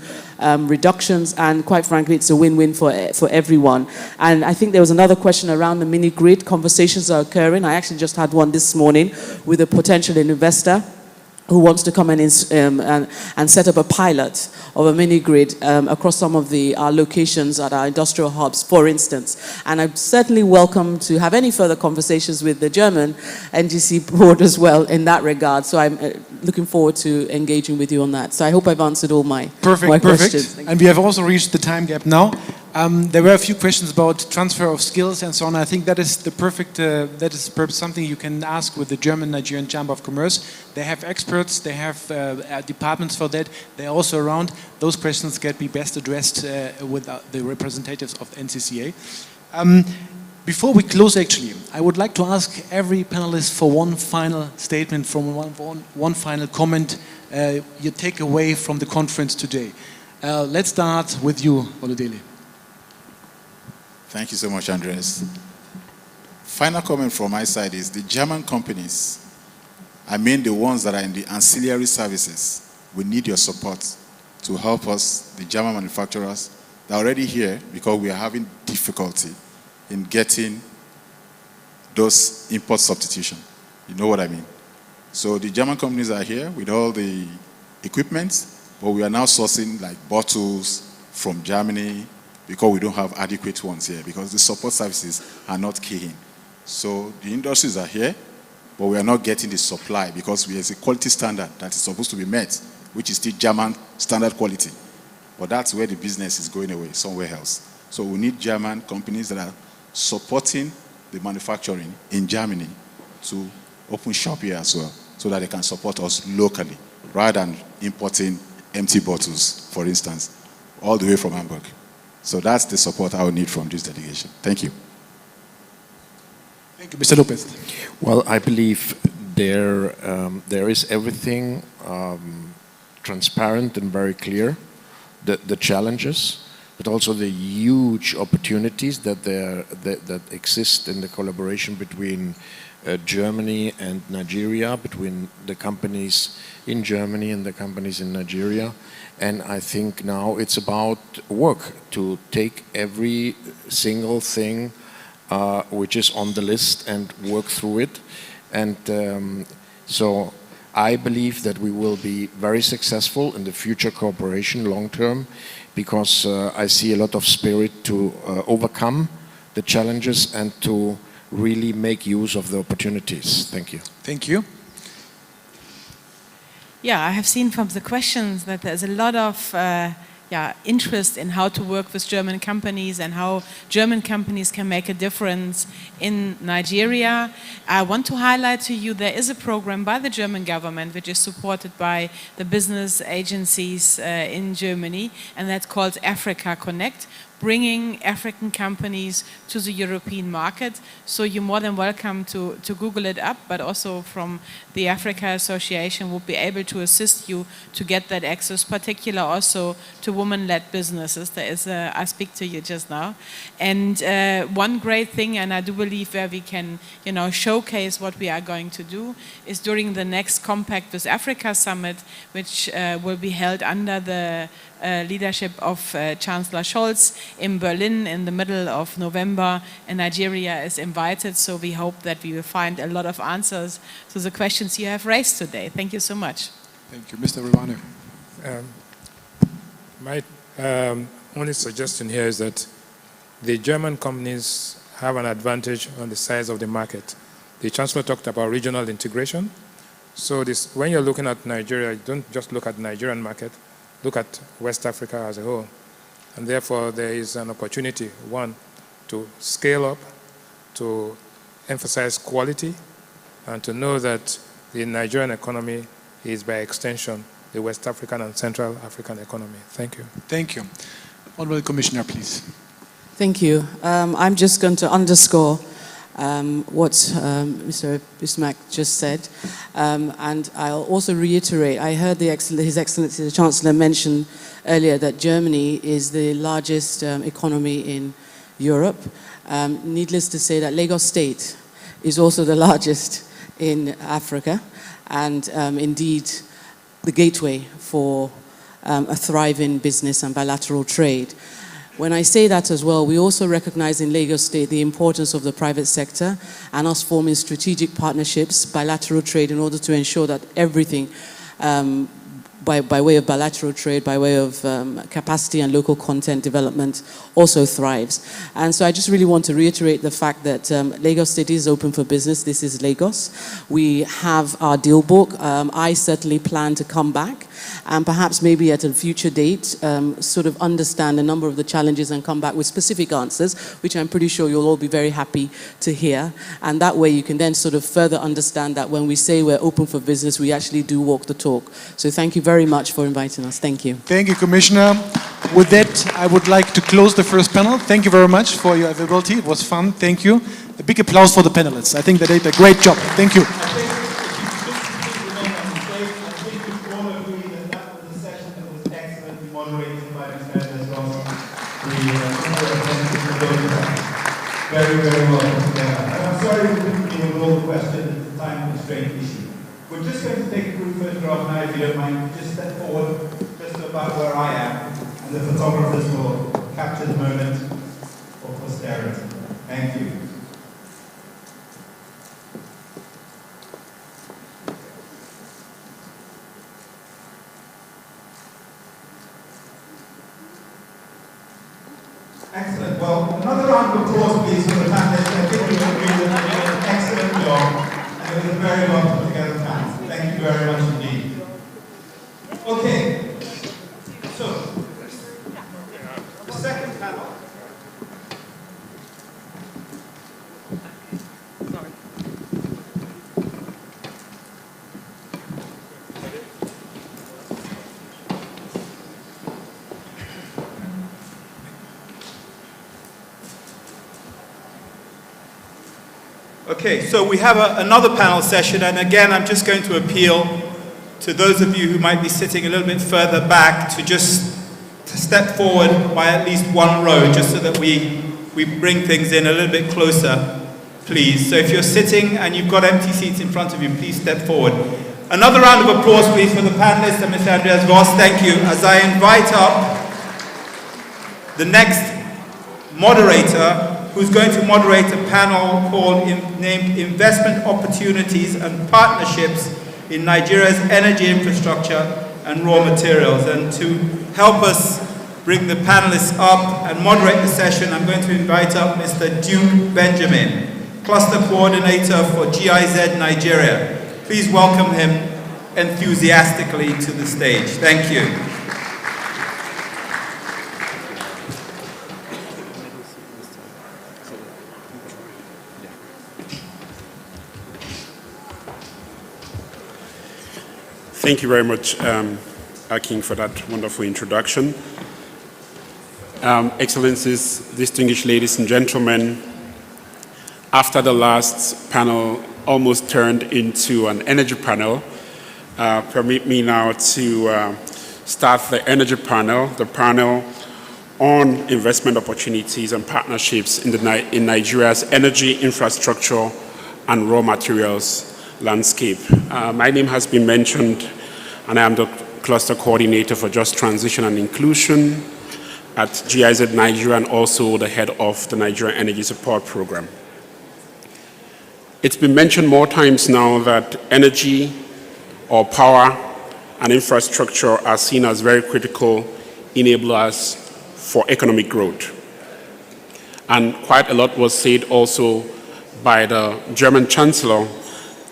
reductions, and quite frankly, it's a win-win for everyone. And I think there was another question around the mini-grid. Conversations are occurring. I actually just had one this morning with a potential investor who wants to come and set up a pilot of a mini-grid across some of our locations at our industrial hubs, for instance. And I'm certainly welcome to have any further conversations with the German NGC board as well in that regard. So I'm looking forward to engaging with you on that. So I hope I've answered all my questions. And we have also reached the time gap now. There were a few questions about transfer of skills and so on. I think that is the perfect, perhaps something you can ask with the German-Nigerian Chamber of Commerce. They have experts, they have departments for that. They're also around. Those questions can be best addressed with the representatives of NCCA. Before we close, actually, I would like to ask every panelist for one final statement, from one final comment you take away from the conference today. Let's start with you, Oludele. Thank you so much, Andreas. Final comment from my side is the German companies, I mean the ones that are in the ancillary services, we need your support to help us, the German manufacturers that are already here, because we are having difficulty in getting those import substitution. You know what I mean? So the German companies are here with all the equipment, but we are now sourcing like bottles from Germany, because we don't have adequate ones here, because the support services are not keying. So the industries are here, but we are not getting the supply, because there's a quality standard that is supposed to be met, which is still German standard quality. But that's where the business is going away, somewhere else. So we need German companies that are supporting the manufacturing in Germany to open shop here as well, so that they can support us locally, rather than importing empty bottles, for instance. all the way from Hamburg. So that's the support I would need from this delegation. Thank you. Thank you, Mr. Lopez. Well, I believe there is everything transparent and very clear, the challenges, but also the huge opportunities that exist in the collaboration between Germany and Nigeria, between the companies in Germany and the companies in Nigeria. And I think now it's about work to take every single thing which is on the list and work through it. And so I believe that we will be very successful in the future cooperation long term, because I see a lot of spirit to overcome the challenges and to really make use of the opportunities. Thank you. Thank you. Yeah, I have seen from the questions that there's a lot of interest in how to work with German companies and how German companies can make a difference in Nigeria. I want to highlight to you there is a program by the German government which is supported by the business agencies in Germany, and that's called Africa Connect, bringing African companies to the European market. So you're more than welcome to Google it up, but also from the Africa Association will be able to assist you to get that access, particular also to women-led businesses. There is I speak to you just now. And one great thing, and I do believe where we can showcase what we are going to do, is during the next Compact with Africa Summit, which will be held under the leadership of Chancellor Scholz in Berlin in the middle of November, and Nigeria is invited, so we hope that we will find a lot of answers to the questions you have raised today. Thank you so much. Thank you. Mr. Rivano. My only suggestion here is that the German companies have an advantage on the size of the market. The Chancellor talked about regional integration. So when you're looking at Nigeria, don't just look at the Nigerian market, look at West Africa as a whole. And therefore, there is an opportunity, one, to scale up, to emphasize quality, and to know that the Nigerian economy is, by extension, the West African and Central African economy. Thank you. Thank you. Honorable Commissioner, please. Thank you. I'm just going to underscore what Mr. Bismarck just said, and I'll also reiterate, I heard His Excellency the Chancellor mention earlier that Germany is the largest economy in Europe. Needless to say that Lagos State is also the largest in Africa, and indeed the gateway for a thriving business and bilateral trade. When I say that as well, we also recognize in Lagos State the importance of the private sector and us forming strategic partnerships, bilateral trade, in order to ensure that everything, by way of bilateral trade, by way of capacity and local content development, also thrives. And so I just really want to reiterate the fact that Lagos State is open for business. This is Lagos. We have our deal book. I certainly plan to come back and perhaps maybe at a future date sort of understand a number of the challenges and come back with specific answers, which I'm pretty sure you'll all be very happy to hear. And that way you can then sort of further understand that when we say we're open for business, we actually do walk the talk. So thank you very much for inviting us. Thank you. Thank you, Commissioner. With that, I would like to close the first panel. Thank you very much for your availability. It was fun. Thank you. A big applause for the panelists. I think they did a great job. Thank you. Very, very well put together. And I'm sorry we couldn't deal with all the questions, the time constraint issue. We're just going to take a group photograph now, if you don't mind. Just step forward, just about where I am, and the photographers will capture the moment for posterity. Thank you. Excellent. Well, another round of applause, please, for the panelists. I think we agree that they did an excellent job, and it was a very well put together panel. Thank you very much indeed. Okay. So, the second panel. Okay, so we have another panel session, and again, I'm just going to appeal to those of you who might be sitting a little bit further back to just step forward by at least one row, just so that we bring things in a little bit closer, please. So if you're sitting and you've got empty seats in front of you, please step forward. Another round of applause, please, for the panelists and Mr. Andreas Voss. Thank you. As I invite up the next moderator, who's going to moderate a panel named Investment Opportunities and Partnerships in Nigeria's Energy Infrastructure and Raw Materials. And to help us bring the panelists up and moderate the session, I'm going to invite up Mr. Duke Benjamin, Cluster Coordinator for GIZ Nigeria. Please welcome him enthusiastically to the stage. Thank you. Thank you very much, Akin, for that wonderful introduction. Excellencies, distinguished ladies and gentlemen, after the last panel almost turned into an energy panel, permit me now to start the energy panel, the panel on investment opportunities and partnerships in Nigeria's energy infrastructure and raw materials landscape. My name has been mentioned, and I am the Cluster Coordinator for Just Transition and Inclusion at GIZ Nigeria, and also the head of the Nigerian Energy Support Program. It's been mentioned more times now that energy or power and infrastructure are seen as very critical enablers for economic growth. And quite a lot was said also by the German Chancellor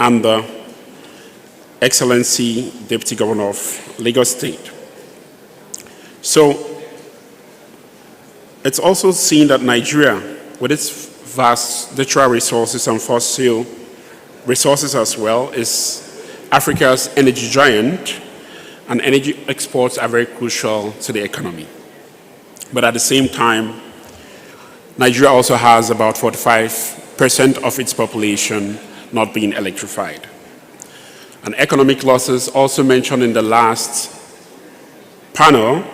and the Excellency Deputy Governor of Lagos State. So it's also seen that Nigeria, with its vast natural resources and fossil resources as well, is Africa's energy giant, and energy exports are very crucial to the economy. But at the same time, Nigeria also has about 45% of its population not being electrified. And economic losses also mentioned in the last panel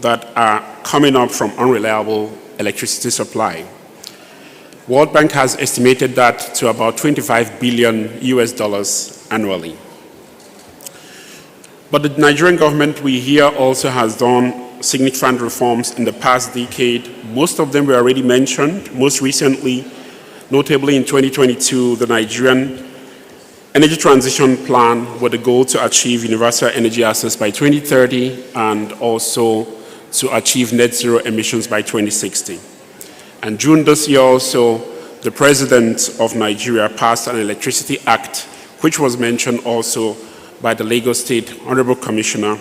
that are coming up from unreliable electricity supply. World Bank has estimated that to about $25 billion annually. But the Nigerian government, we hear, also has done significant reforms in the past decade. Most of them were already mentioned. Most recently, notably in 2022, the Nigerian Energy Transition Plan with the goal to achieve universal energy access by 2030 and also to achieve net zero emissions by 2060. And June this year also, the President of Nigeria passed an Electricity Act, which was mentioned also by the Lagos State Honorable Commissioner,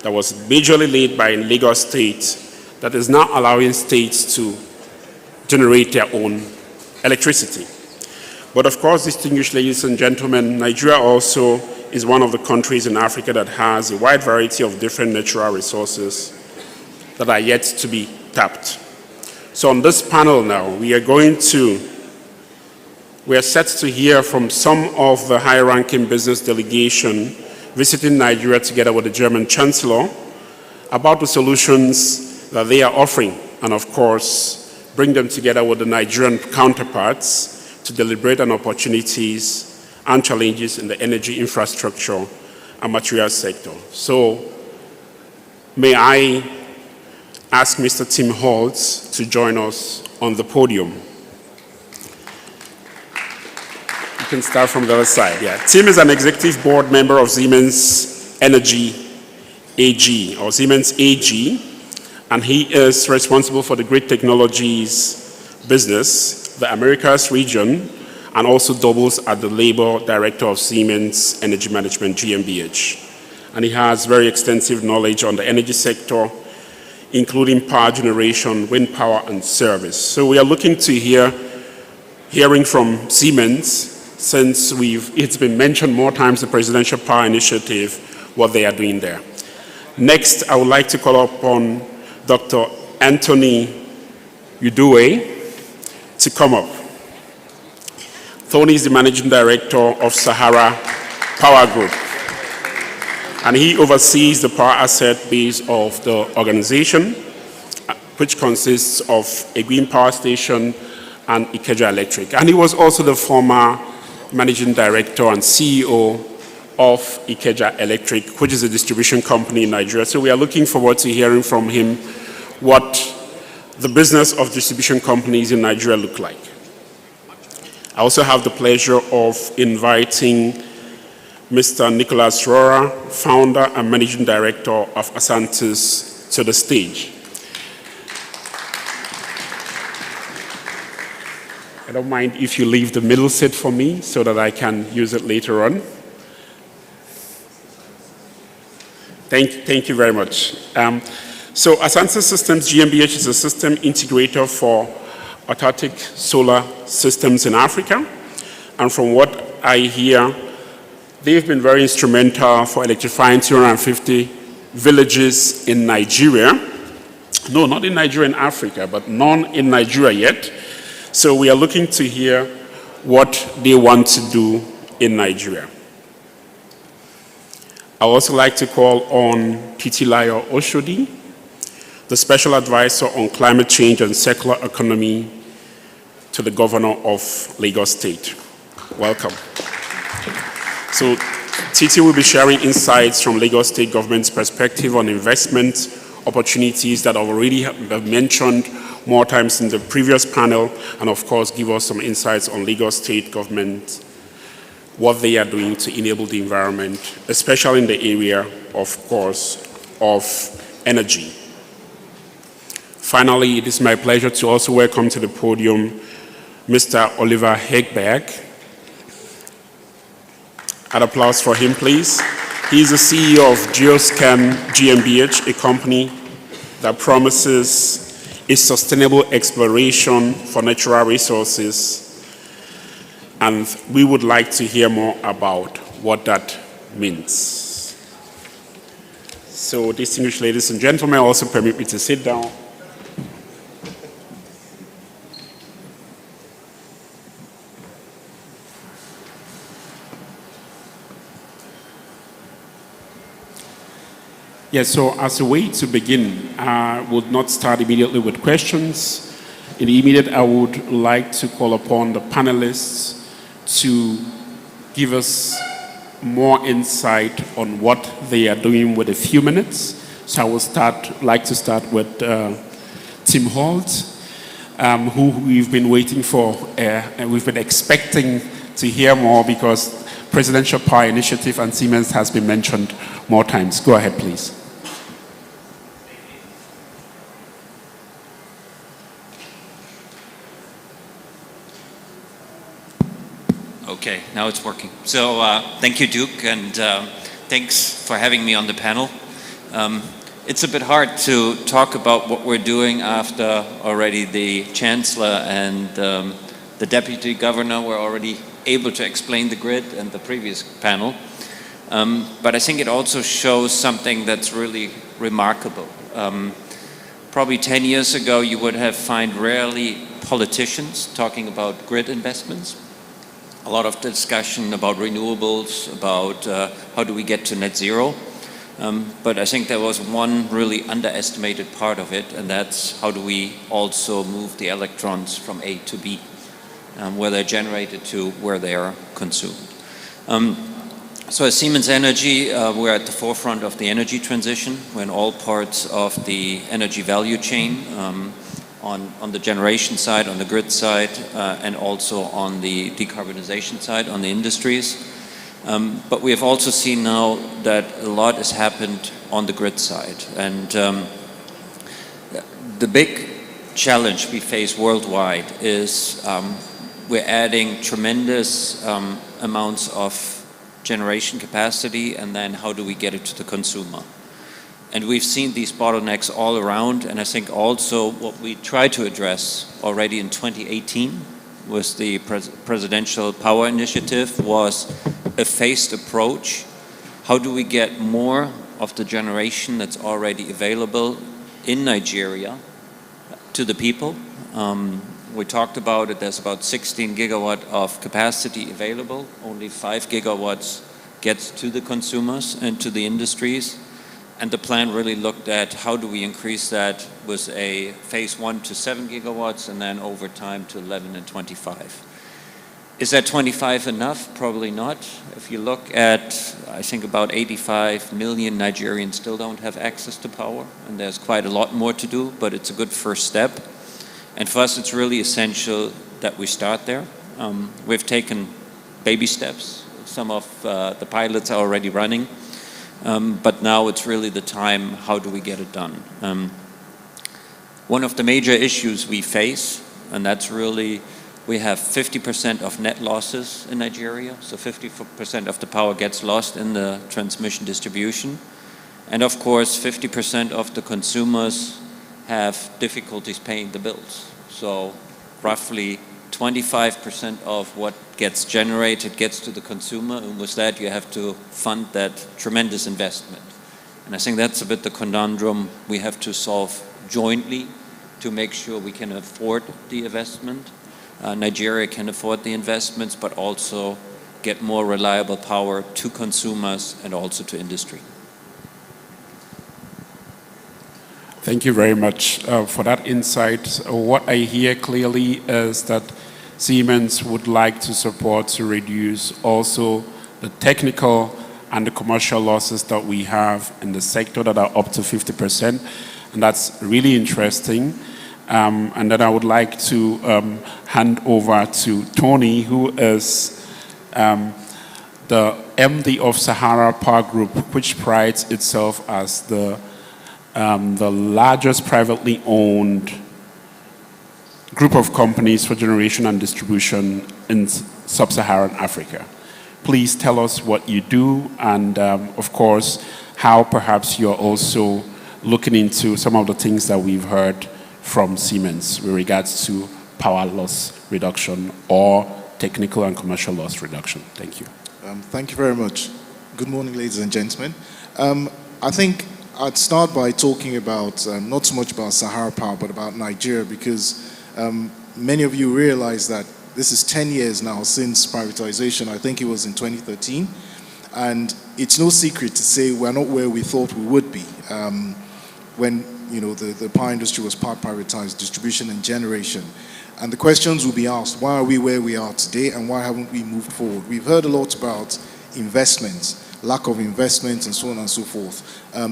that was majorly led by Lagos State, that is now allowing states to generate their own electricity. But of course, distinguished ladies and gentlemen, Nigeria also is one of the countries in Africa that has a wide variety of different natural resources that are yet to be tapped. So on this panel now, we are set to hear from some of the high-ranking business delegation visiting Nigeria together with the German Chancellor about the solutions that they are offering, and of course, bring them together with the Nigerian counterparts to deliberate on opportunities and challenges in the energy infrastructure and materials sector. So may I ask Mr. Tim Holtz to join us on the podium. You can start from the other side. Yeah. Tim is an executive board member of Siemens Energy AG, or Siemens AG, and he is responsible for the Grid Technologies business, the Americas region, and also doubles as the labor director of Siemens Energy Management GmbH. And he has very extensive knowledge on the energy sector, including power generation, wind power, and service. So we are looking to hearing from Siemens, since it's been mentioned more times, the Presidential Power Initiative, what they are doing there. Next, I would like to call upon Dr. Anthony Udue to come up. Tony is the managing director of Sahara Power Group, and he oversees the power asset base of the organization, which consists of a green power station and Ikeja Electric. And he was also the former managing director and CEO of Ikeja Electric, which is a distribution company in Nigeria. So we are looking forward to hearing from him what the business of distribution companies in Nigeria look like. I also have the pleasure of inviting Mr. Nicholas Rora, founder and managing director of Asantis, to the stage. I don't mind if you leave the middle seat for me so that I can use it later on. Thank you very much. So Asantis Systems GmbH is a system integrator for autarkic solar systems in Africa. And from what I hear, they've been very instrumental for electrifying 250 villages in Nigeria. No, not in Nigeria, in Africa, but none in Nigeria yet. So we are looking to hear what they want to do in Nigeria. I would also like to call on Titilayo Oshodi, the Special Advisor on Climate Change and Circular Economy to the Governor of Lagos State. Welcome. So Titi will be sharing insights from Lagos State government's perspective on investment opportunities that already have mentioned more times in the previous panel, and of course give us some insights on Lagos State government, what they are doing to enable the environment, especially in the area, of course, of energy. Finally, it is my pleasure to also welcome to the podium Mr. Oliver Hegberg. An applause for him, please. He is the CEO of Geoscan GmbH, a company that promises a sustainable exploration for natural resources. And we would like to hear more about what that means. So, distinguished ladies and gentlemen, also permit me to sit down. Yes, so as a way to begin, I would not start immediately with questions. In the immediate, I would like to call upon the panelists to give us more insight on what they are doing with a few minutes. So I will like to start with Tim Holt, who we've been waiting for, and we've been expecting to hear more because Presidential Power Initiative and Siemens has been mentioned more times. Go ahead, please. Okay, now it's working. So thank you, Duke, and thanks for having me on the panel. It's a bit hard to talk about what we're doing after already the Chancellor and the Deputy Governor were already able to explain the grid and the previous panel. But I think it also shows something that's really remarkable. Probably 10 years ago, you would have found rarely politicians talking about grid investments. A lot of discussion about renewables, about how do we get to net zero. But I think there was one really underestimated part of it, and that's how do we also move the electrons from A to B, where they're generated to where they are consumed. So as Siemens Energy, we're at the forefront of the energy transition. We're in all parts of the energy value chain, on the generation side, on the grid side, and also on the decarbonization side, on the industries. But we have also seen now that a lot has happened on the grid side. And the big challenge we face worldwide is we're adding tremendous amounts of generation capacity, and then how do we get it to the consumer? And we've seen these bottlenecks all around, and I think also what we tried to address already in 2018 with the Presidential Power Initiative was a phased approach. How do we get more of the generation that's already available in Nigeria to the people? We talked about it, there's about 16 gigawatt of capacity available. Only 5 gigawatts gets to the consumers and to the industries. And the plan really looked at how do we increase that with a phase 1 to 7 gigawatts and then over time to 11 and 25. Is that 25 enough? Probably not. If you look at, I think about 85 million Nigerians still don't have access to power, and there's quite a lot more to do, but it's a good first step. And for us, it's really essential that we start there. We've taken baby steps. Some of the pilots are already running, but now it's really the time, how do we get it done? One of the major issues we face, and that's really, we have 50% of net losses in Nigeria, so 50% of the power gets lost in the transmission distribution. And of course, 50% of the consumers have difficulties paying the bills. So roughly 25% of what gets generated gets to the consumer, and with that you have to fund that tremendous investment. And I think that's a bit the conundrum we have to solve jointly to make sure we can afford the investment. Nigeria can afford the investments, but also get more reliable power to consumers and also to industry. Thank you very much for that insight. What I hear clearly is that Siemens would like to support to reduce also the technical and the commercial losses that we have in the sector that are up to 50%. And that's really interesting. And then I would like to hand over to Tony, who is the MD of Sahara Power Group, which prides itself as the largest privately owned group of companies for generation and distribution in sub-Saharan Africa. Please tell us what you do and, of course, how perhaps you're also looking into some of the things that we've heard from Siemens with regards to power loss reduction or technical and commercial loss reduction. Thank you. Thank you very much. Good morning, ladies and gentlemen. I think I'd start by talking about, not so much about Sahara Power, but about Nigeria, because many of you realize that this is 10 years now since privatization. I think it was in 2013. And it's no secret to say we're not where we thought we would be when the power industry was part privatized, distribution and generation. And the questions will be asked, why are we where we are today and why haven't we moved forward? We've heard a lot about investments, lack of investment and so on and so forth.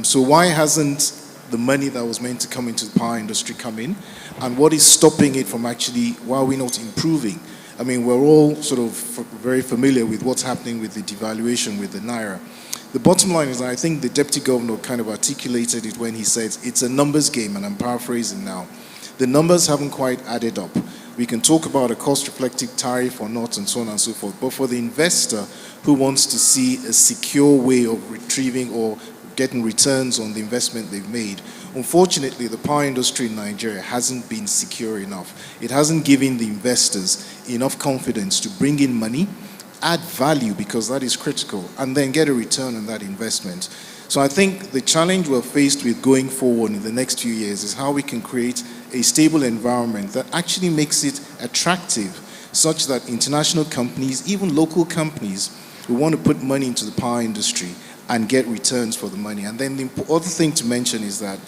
So why hasn't the money that was meant to come into the power industry come in? And what is stopping it from actually, why are we not improving? I mean, we're all sort of very familiar with what's happening with the devaluation with the Naira. The bottom line is, I think the Deputy Governor kind of articulated it when he said, it's a numbers game, and I'm paraphrasing now. The numbers haven't quite added up. We can talk about a cost-reflective tariff or not and so on and so forth, but for the investor who wants to see a secure way of retrieving or getting returns on the investment they've made, unfortunately, the power industry in Nigeria hasn't been secure enough. It hasn't given the investors enough confidence to bring in money, add value, because that is critical, and then get a return on that investment. So I think the challenge we're faced with going forward in the next few years is how we can create a stable environment that actually makes it attractive, such that international companies, even local companies, who want to put money into the power industry and get returns for the money. And then the other thing to mention is that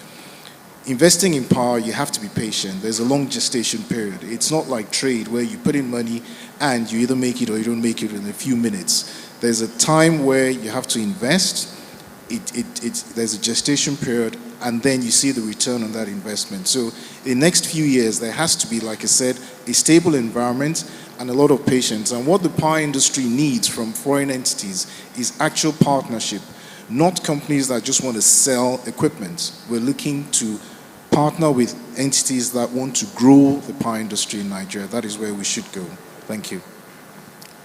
investing in power, you have to be patient. There's a long gestation period. It's not like trade where you put in money and you either make it or you don't make it in a few minutes. There's a time where you have to invest. There's a gestation period, and then you see the return on that investment. So in the next few years, there has to be, like I said, a stable environment and a lot of patience. And what the power industry needs from foreign entities is actual partnership, not companies that just want to sell equipment. We're looking to partner with entities that want to grow the power industry in Nigeria. That is where we should go. Thank you.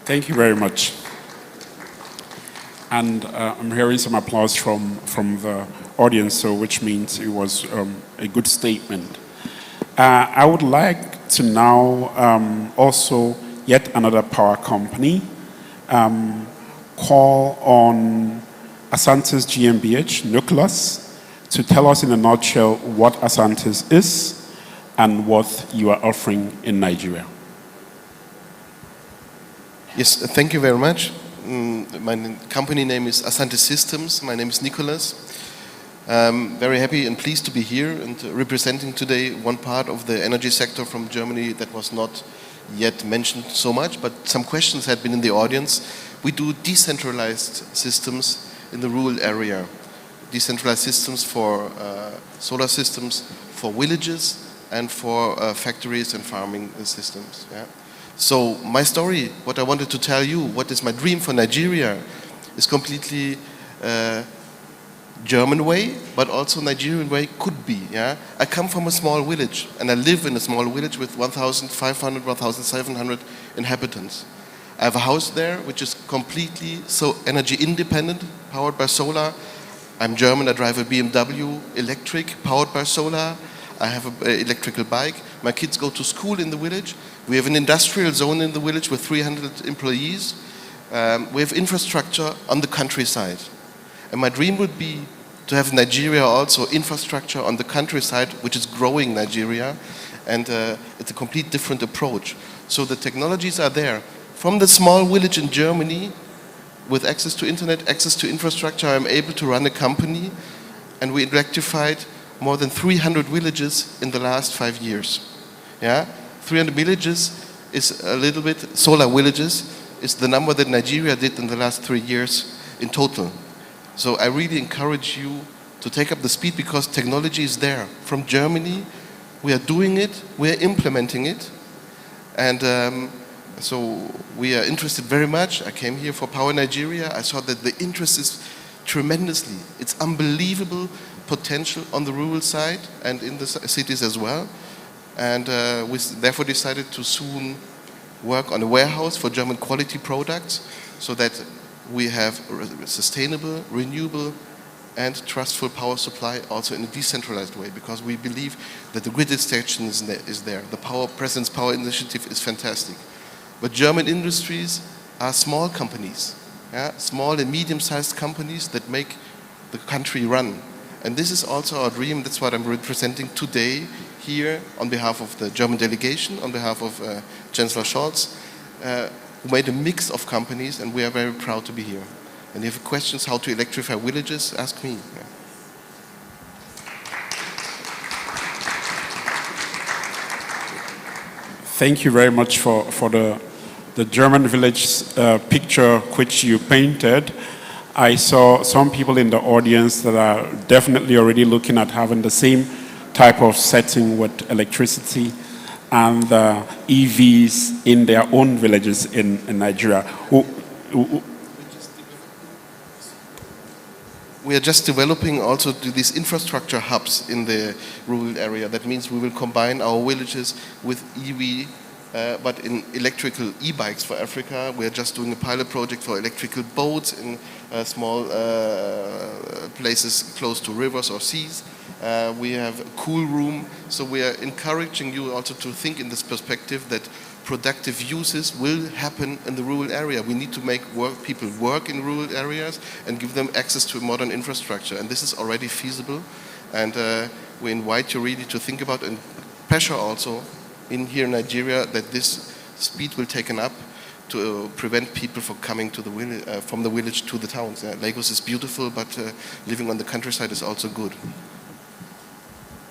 Thank you very much. And I'm hearing some applause from the audience, so which means it was a good statement. I would like to now also yet another power company call on Asante's GmbH, Nucleus, to tell us in a nutshell what Asante's is and what you are offering in Nigeria. Yes, thank you very much. My company name is Asante Systems. My name is Nicholas. Very happy and pleased to be here and representing today one part of the energy sector from Germany that was not yet mentioned so much, but some questions had been in the audience. We do decentralized systems in the rural area. Decentralized systems for solar systems for villages and for factories and farming systems. Yeah? So my story, what I wanted to tell you, what is my dream for Nigeria, is completely German way, but also Nigerian way could be. Yeah, I come from a small village, and I live in a small village with 1,500, 1,700 inhabitants. I have a house there which is completely so energy independent, powered by solar. I'm German. I drive a BMW electric, powered by solar. I have an electrical bike. My kids go to school in the village. We have an industrial zone in the village with 300 employees. We have infrastructure on the countryside. And my dream would be to have Nigeria also infrastructure on the countryside, which is growing Nigeria. And it's a complete different approach. So the technologies are there. From the small village in Germany, with access to internet, access to infrastructure, I'm able to run a company. And we electrified more than 300 villages in the last 5 years. Yeah, 300 villages is a little bit, solar villages is the number that Nigeria did in the last 3 years in total. So I really encourage you to take up the speed because technology is there. From Germany, we are doing it, we are implementing it. And so we are interested very much. I came here for Power Nigeria. I saw that the interest is tremendously. It's unbelievable potential on the rural side and in the cities as well. And we therefore decided to soon work on a warehouse for German quality products so that we have sustainable, renewable, and trustful power supply also in a decentralized way, because we believe that the grid extension is there. The President's Power Initiative is fantastic. But German industries are small companies, yeah? Small and medium-sized companies that make the country run. And this is also our dream. That's what I'm representing today here on behalf of the German delegation, on behalf of Chancellor Scholz, who made a mix of companies, and we are very proud to be here. And if you have questions how to electrify villages, ask me. Yeah. Thank you very much for the German village picture which you painted. I saw some people in the audience that are definitely already looking at having the same type of setting with electricity and EVs in their own villages in Nigeria. We are just developing also these infrastructure hubs in the rural area. That means we will combine our villages with EV, but in electrical e-bikes for Africa. We are just doing a pilot project for electrical boats in small places close to rivers or seas. We have a cool room, so we are encouraging you also to think in this perspective that productive uses will happen in the rural area. We need to make people work in rural areas and give them access to modern infrastructure, and this is already feasible. And we invite you really to think about and pressure also in here in Nigeria that this speed will taken up to prevent people from coming to the from the village to the towns. Lagos is beautiful, but living on the countryside is also good.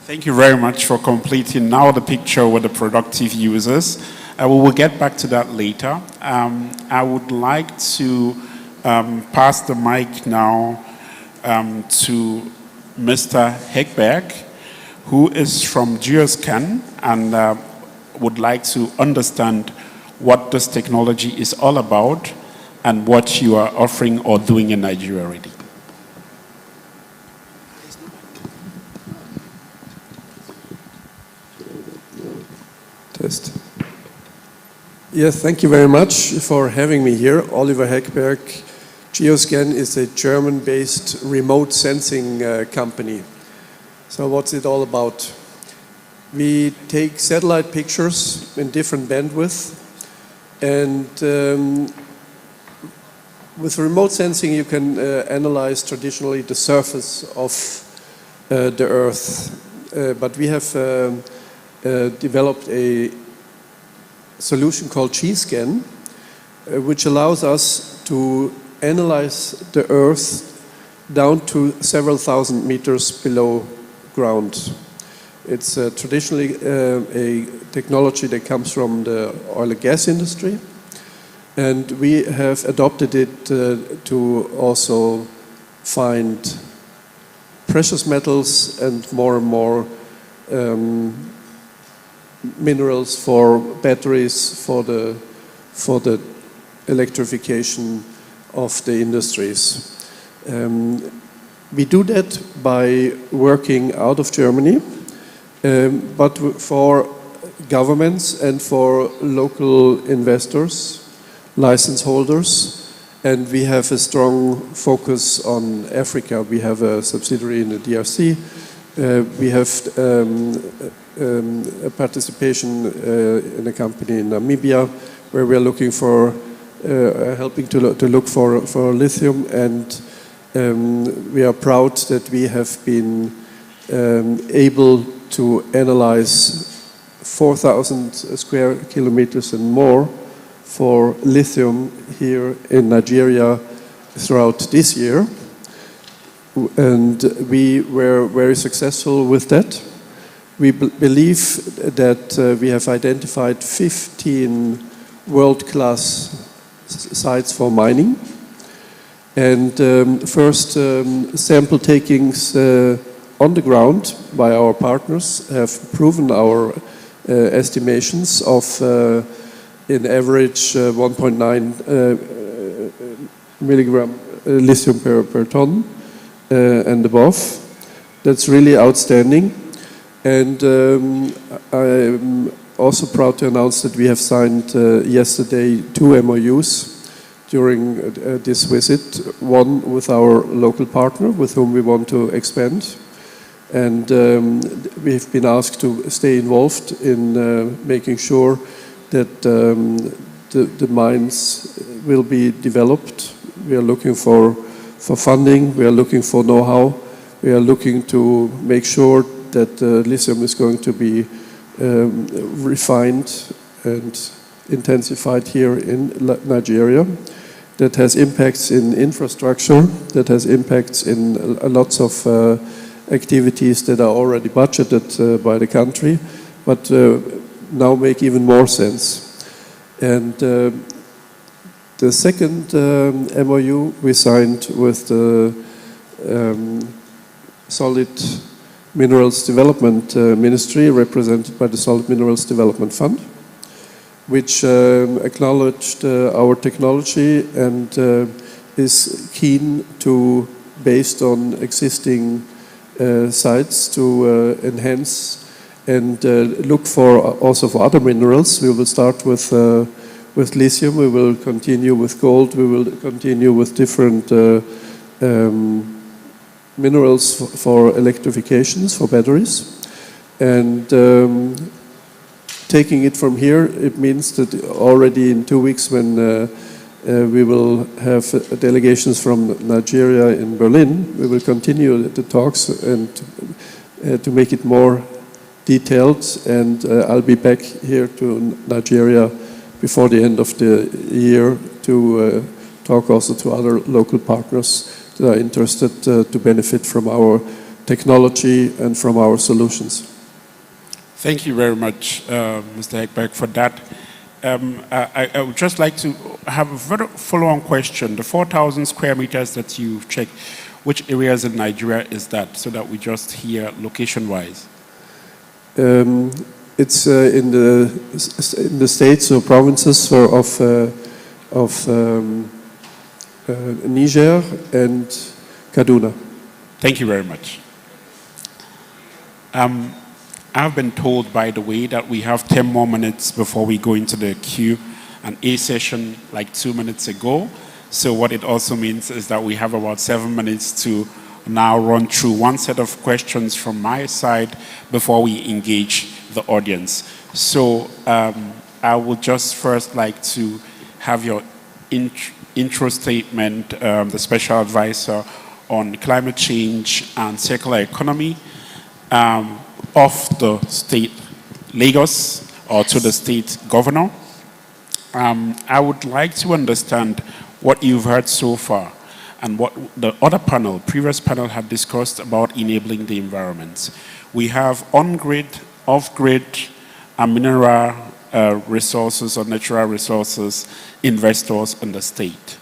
Thank you very much for completing now the picture with the productive users. We will get back to that later. I would like to pass the mic now to Mr. Hegberg, who is from Geoscan and would like to understand what this technology is all about and what you are offering or doing in Nigeria already. Test. Yes, thank you very much for having me here. Oliver Hegberg. Geoscan is a German-based remote sensing company. So what's it all about? We take satellite pictures in different bandwidth, and with remote sensing you can analyze traditionally the surface of the Earth. But we have developed a solution called G-Scan, which allows us to analyze the Earth down to several thousand meters below ground. It's traditionally a technology that comes from the oil and gas industry, and we have adopted it to also find precious metals and more minerals for batteries for the electrification of the industries. We do that by working out of Germany, but for governments and for local investors, license holders, and we have a strong focus on Africa. We have a subsidiary in the DRC. We have a participation in a company in Namibia where we are looking for helping to look for lithium, and we are proud that we have been able to analyze 4,000 square kilometers and more for lithium here in Nigeria throughout this year, and we were very successful with that. We believe that we have identified 15 world-class sites for mining, and first sample takings on the ground by our partners have proven our estimations of in average 1.9 milligram lithium per ton and above. That's really outstanding, and I'm also proud to announce that we have signed yesterday 2 MOUs during this visit. One with our local partner with whom we want to expand, and we've been asked to stay involved in making sure that the mines will be developed. We are looking for funding, we are looking for know-how, we are looking to make sure that lithium is going to be refined and intensified here in Nigeria. That has impacts in infrastructure, that has impacts in lots of activities that are already budgeted by the country, but now make even more sense. And the second MOU we signed with the Solid Minerals Development Ministry, represented by the Solid Minerals Development Fund, which acknowledged our technology and is keen to, based on existing sites, to enhance and look for also for other minerals. We will start with lithium, we will continue with gold, we will continue with different minerals for electrifications, for batteries. And taking it from here, it means that already in 2 weeks when we will have delegations from Nigeria in Berlin, we will continue the talks and to make it more detailed, and I'll be back here to Nigeria before the end of the year to talk also to other local partners that are interested to benefit from our technology and from our solutions. Thank you very much, Mr. Hekberg, for that. I would just like to have a very follow-on question. The 4,000 square meters that you've checked, which areas in Nigeria is that, so that we just hear location-wise? It's in the states or provinces of Niger and Kaduna. Thank you very much. I've been told, by the way, that we have 10 more minutes before we go into the Q&A session, like 2 minutes ago. So what it also means is that we have about 7 minutes to now run through one set of questions from my side before we engage the audience. So I would just first like to have your intro statement, the special advisor on climate change and circular economy, of the state Lagos or to the state governor. I would like to understand what you've heard so far and what the other panel, previous panel, had discussed about enabling the environment. We have on-grid, off-grid, and mineral resources or natural resources investors in the state.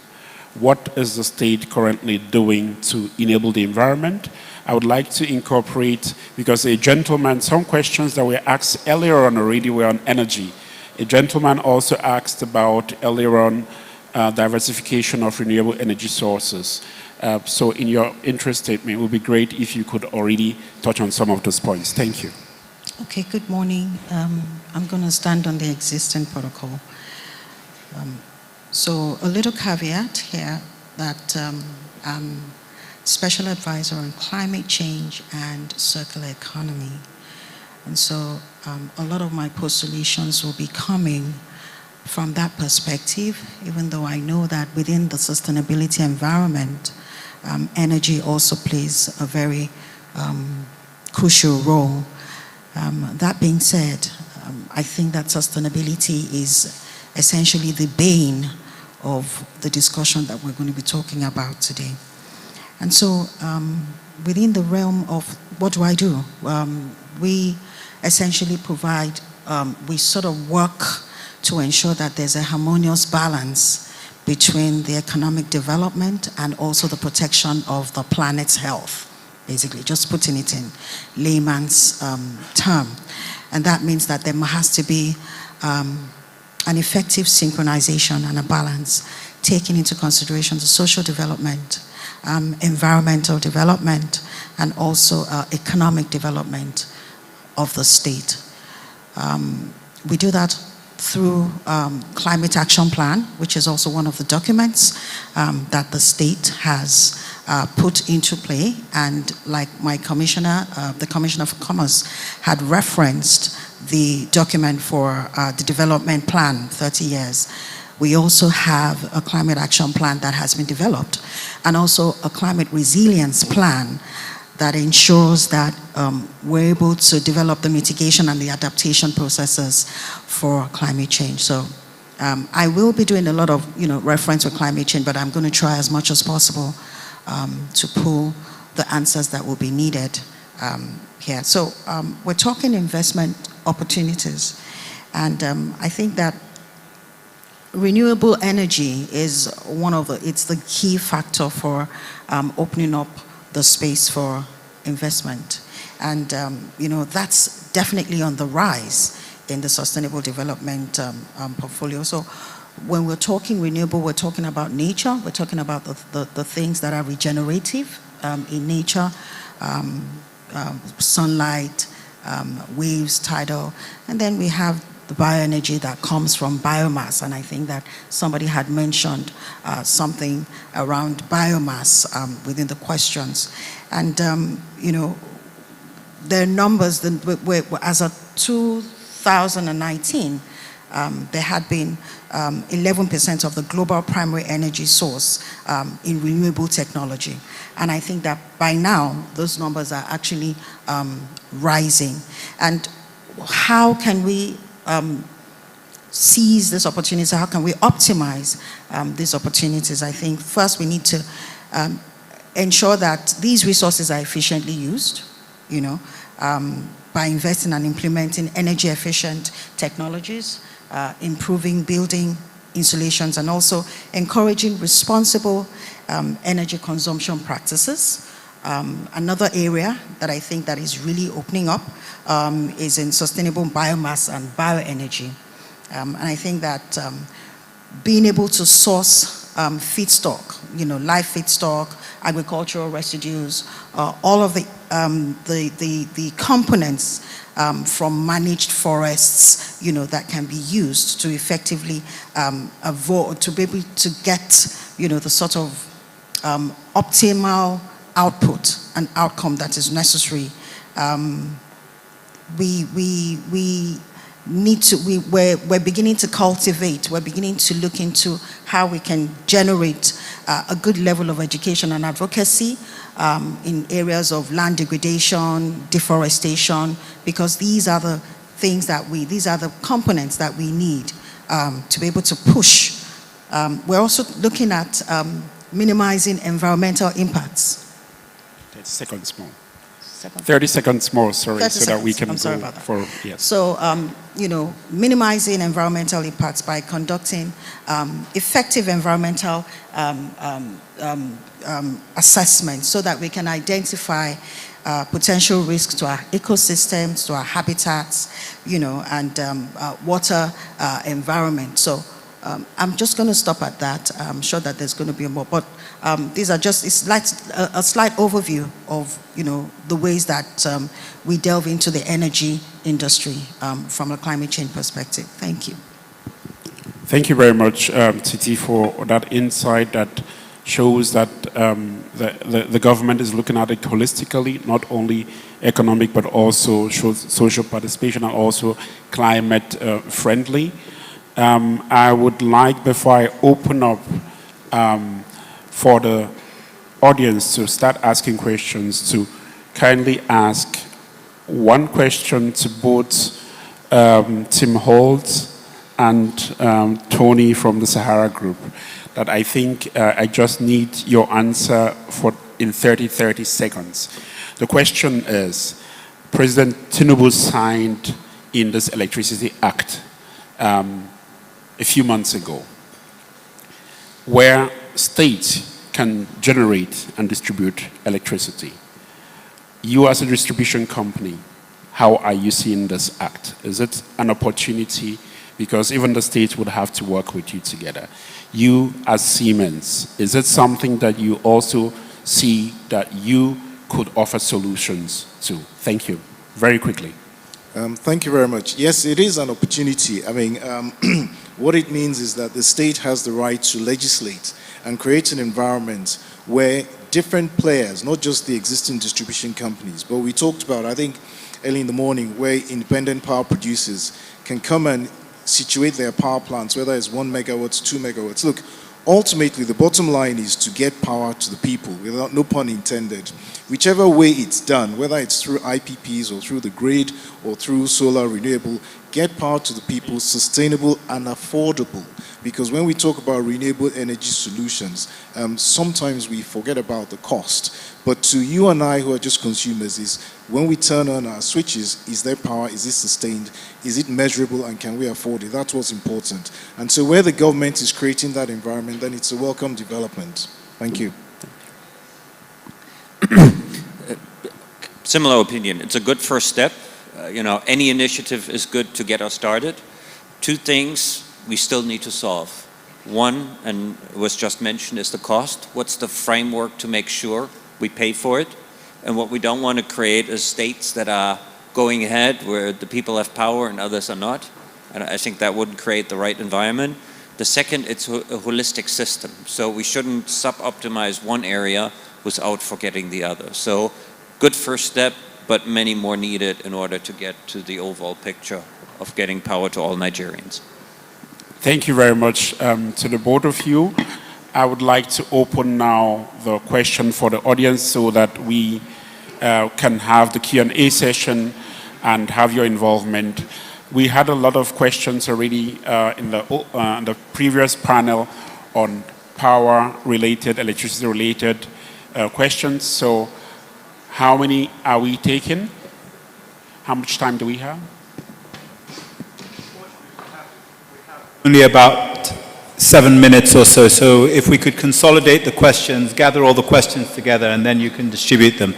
What is the state currently doing to enable the environment? I would like to incorporate, because a gentleman, some questions that were asked earlier on already were on energy. A gentleman also asked about earlier on diversification of renewable energy sources. So in your interest statement, it would be great if you could already touch on some of those points. Thank you. Okay, good morning. I'm going to stand on the existing protocol. So a little caveat here that I'm Special Advisor on Climate Change and Circular Economy. And so a lot of my postulations will be coming from that perspective, even though I know that within the sustainability environment, energy also plays a very crucial role. That being said, I think that sustainability is essentially the bane of the discussion that we're going to be talking about today. And so within the realm of what do? We essentially provide, we sort of work to ensure that there's a harmonious balance between the economic development and also the protection of the planet's health, basically, just putting it in layman's term. And that means that there has to be an effective synchronization and a balance, taking into consideration the social development, environmental development, and also economic development of the state. We do that through Climate Action Plan, which is also one of the documents that the state has put into play. And like my commissioner, the Commissioner for Commerce, had referenced the document for the development plan, 30 years. We also have a climate action plan that has been developed, and also a climate resilience plan that ensures that we're able to develop the mitigation and the adaptation processes for climate change. So I will be doing a lot of reference with climate change, but I'm going to try as much as possible to pull the answers that will be needed here. So we're talking investment opportunities, and I think that renewable energy is it's the key factor for opening up the space for investment. And that's definitely on the rise in the sustainable development portfolio. So when we're talking renewable, we're talking about nature, we're talking about the things that are regenerative in nature, sunlight, waves, tidal, and then we have the bioenergy that comes from biomass. And I think that somebody had mentioned something around biomass within the questions. And, there are numbers, as of 2019, there had been 11% of the global primary energy source in renewable technology. And I think that by now, those numbers are actually rising. And how can we seize this opportunity? How can we optimize these opportunities? I think first we need to ensure that these resources are efficiently used, by investing and implementing energy efficient technologies, improving building installations, and also encouraging responsible energy consumption practices. Another area that I think that is really opening up is in sustainable biomass and bioenergy. And I think that being able to source feedstock, live feedstock, agricultural residues, all of the components from managed forests, that can be used to effectively avoid, to be able to get, the sort of optimal output and outcome that is necessary. We're beginning to cultivate, we're beginning to look into how we can generate a good level of education and advocacy in areas of land degradation, deforestation, because these are the these are the components that we need to be able to push. We're also looking at minimizing environmental impacts. 30 seconds more. 30 seconds more, sorry, so that we can go for, yes. So, minimizing environmental impacts by conducting effective environmental assessments so that we can identify potential risks to our ecosystems, to our habitats, and water environment. So I'm just going to stop at that. I'm sure that there's going to be more, but these are just a slight overview of the ways that we delve into the energy industry from a climate change perspective. Thank you. Thank you very much, Titi, for that insight that shows that the government is looking at it holistically, not only economic but also social participation and also climate friendly. I would like, before I open up for the audience to start asking questions, to kindly ask one question to both Tim Holt and Tony from the Sahara Group, that I think I just need your answer for in 30 seconds. The question is, President Tinubu signed in this Electricity Act a few months ago, where states can generate and distribute electricity. You as a distribution company, how are you seeing this act? Is it an opportunity? Because even the states would have to work with you together. You as Siemens, is it something that you also see that you could offer solutions to? Thank you. Very quickly. Thank you very much. Yes, it is an opportunity. I mean, what it means is that the state has the right to legislate and create an environment where different players, not just the existing distribution companies, but we talked about, I think, early in the morning, where independent power producers can come and situate their power plants, whether it's 1 megawatts, 2 megawatts. Look, ultimately, the bottom line is to get power to the people, without no pun intended. Whichever way it's done, whether it's through IPPs or through the grid or through solar renewable, get power to the people, sustainable and affordable. Because when we talk about renewable energy solutions, sometimes we forget about the cost. But to you and I who are just consumers is, when we turn on our switches, is there power, is it sustained, is it measurable, and can we afford it? That's what's important. And so where the government is creating that environment, then it's a welcome development. Thank you. Similar opinion. It's a good first step. Any initiative is good to get us started. Two things we still need to solve. One, and it was just mentioned, is the cost. What's the framework to make sure we pay for it? And what we don't want to create is states that are going ahead where the people have power and others are not. And I think that wouldn't create the right environment. The second, it's a holistic system. So we shouldn't sub-optimize one area without forgetting the other. So good first step, but many more needed in order to get to the overall picture of getting power to all Nigerians. Thank you very much to the both of you. I would like to open now the question for the audience so that we can have the Q&A session and have your involvement. We had a lot of questions already in the previous panel on power-related, electricity-related questions. So how many are we taking? How much time do we have? Only about 7 minutes or so. So if we could consolidate the questions, gather all the questions together, and then you can distribute them.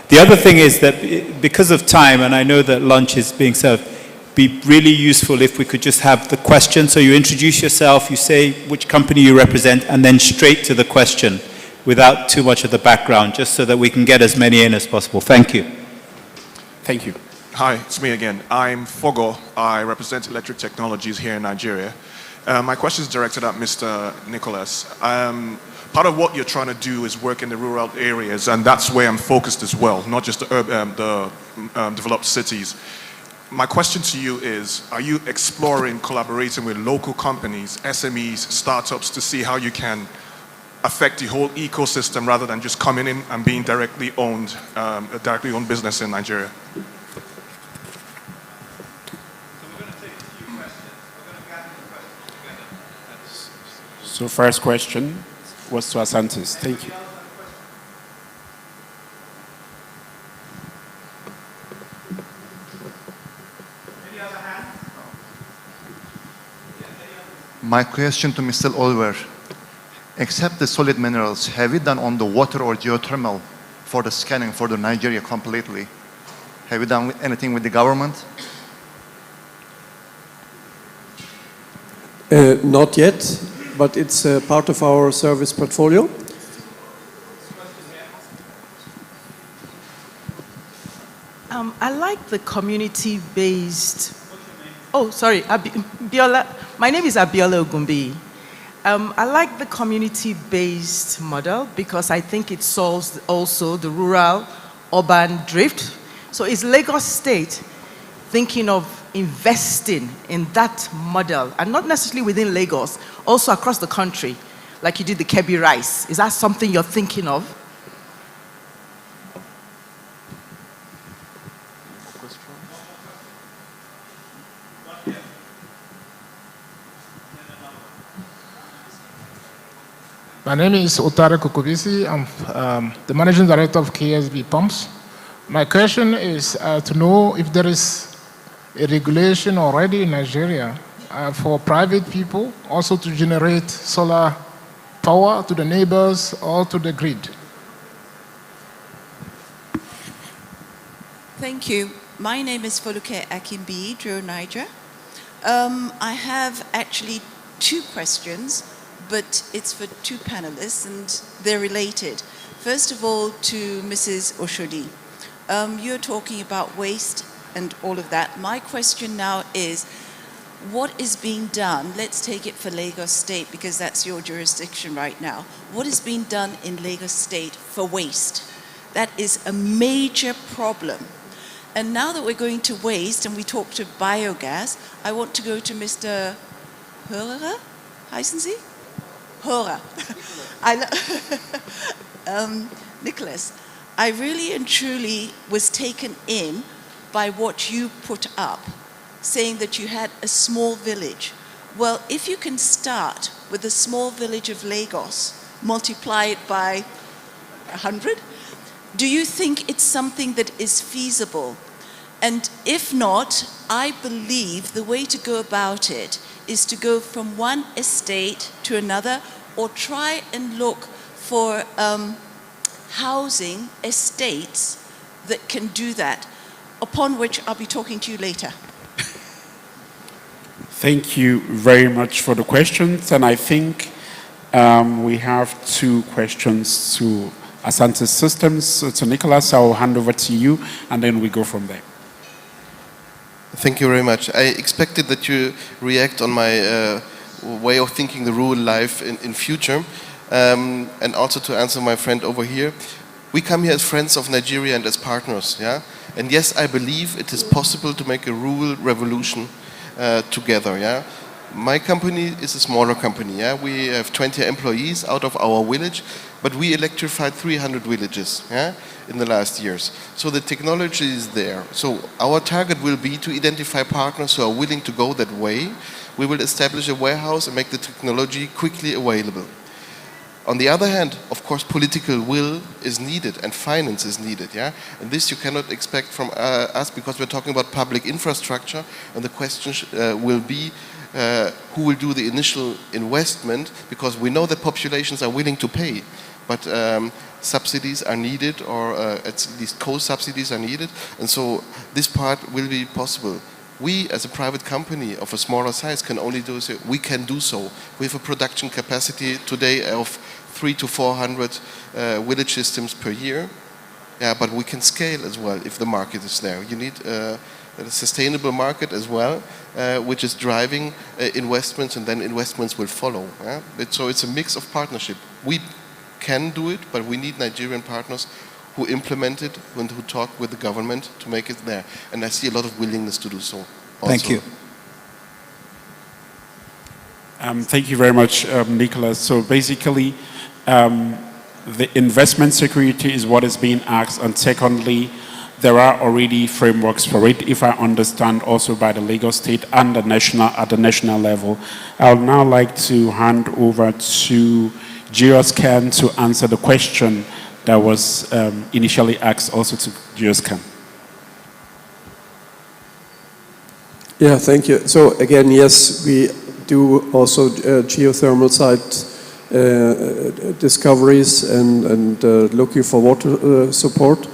The other thing is that because of time, and I know that lunch is being served, be really useful if we could just have the question. So you introduce yourself, you say which company you represent, and then straight to the question without too much of the background, just so that we can get as many in as possible. Thank you. Thank you. Hi, it's me again. I'm Fogo. I represent Electric Technologies here in Nigeria. My question is directed at Mr. Nicholas. Part of what you're trying to do is work in the rural areas, and that's where I'm focused as well, not just the developed cities. My question to you is, are you exploring collaborating with local companies, SMEs, startups, to see how you can affect the whole ecosystem rather than just coming in and being directly owned, a directly owned business in Nigeria? So first question was to Asantis. Thank you. My question to Mr. Oliver, except the solid minerals, have you done on the water or geothermal for the scanning for the Nigeria completely? Have you done anything with the government? Not yet, but it's part of our service portfolio. I like the community-based. Oh, sorry, Biola. My name is Abiola Ogumbi. I like the community-based model because I think it solves also the rural-urban drift. So is Lagos State thinking of investing in that model, and not necessarily within Lagos, also across the country, like you did the Kebbi rice? Is that something you're thinking of? My name is Otare Kokobisi. I'm the Managing Director of KSB Pumps. My question is to know if there is a regulation already in Nigeria for private people also to generate solar power to the neighbors or to the grid. Thank you. My name is Foluke Akimbi, Dro Niger. I have actually two questions, but it's for two panelists and they're related. First of all, to Mrs. Oshodi. You're talking about waste and all of that. My question now is, what is being done? Let's take it for Lagos State because that's your jurisdiction right now. What is being done in Lagos State for waste? That is a major problem. And now that we're going to waste and we talk to biogas, I want to go to Mr. Hörer, heißen Sie? Hörer. Nicholas, I really and truly was taken in by what you put up, saying that you had a small village. Well, if you can start with the small village of Lagos, multiply it by 100, do you think it's something that is feasible? And if not, I believe the way to go about it is to go from one estate to another, or try and look for housing estates that can do that, upon which I'll be talking to you later. Thank you very much for the questions. And I think we have two questions to Asante's Systems. So to Nicholas, I'll hand over to you, and then we go from there. Thank you very much. I expected that you react on my way of thinking the rural life in future, and also to answer my friend over here. We come here as friends of Nigeria and as partners, yeah? And yes, I believe it is possible to make a rural revolution together, yeah? My company is a smaller company, yeah? We have 20 employees out of our village, but we electrified 300 villages, yeah, in the last years. So the technology is there. So our target will be to identify partners who are willing to go that way. We will establish a warehouse and make the technology quickly available. On the other hand, of course, political will is needed and finance is needed, yeah? And this you cannot expect from us because we're talking about public infrastructure, and the question will be who will do the initial investment, because we know that populations are willing to pay, but subsidies are needed, or at least co-subsidies are needed, and so this part will be possible. We, as a private company of a smaller size, can only do so. We can do so. We have a production capacity today of 300 to 400 village systems per year. Yeah, but we can scale as well if the market is there. You need a sustainable market as well, which is driving investments, and then investments will follow. Yeah? So it's a mix of partnership. We can do it, but we need Nigerian partners who implement it and who talk with the government to make it there. And I see a lot of willingness to do so also. Thank you. Thank you very much, Nicholas. So basically, the investment security is what is being asked, and secondly, there are already frameworks for it, if I understand, also by the Lagos State and at the national level. I would now like to hand over to Geoscan to answer the question that was initially asked also to Geoscan. Yeah, thank you. So again, yes, we do also geothermal site discoveries and looking for water support.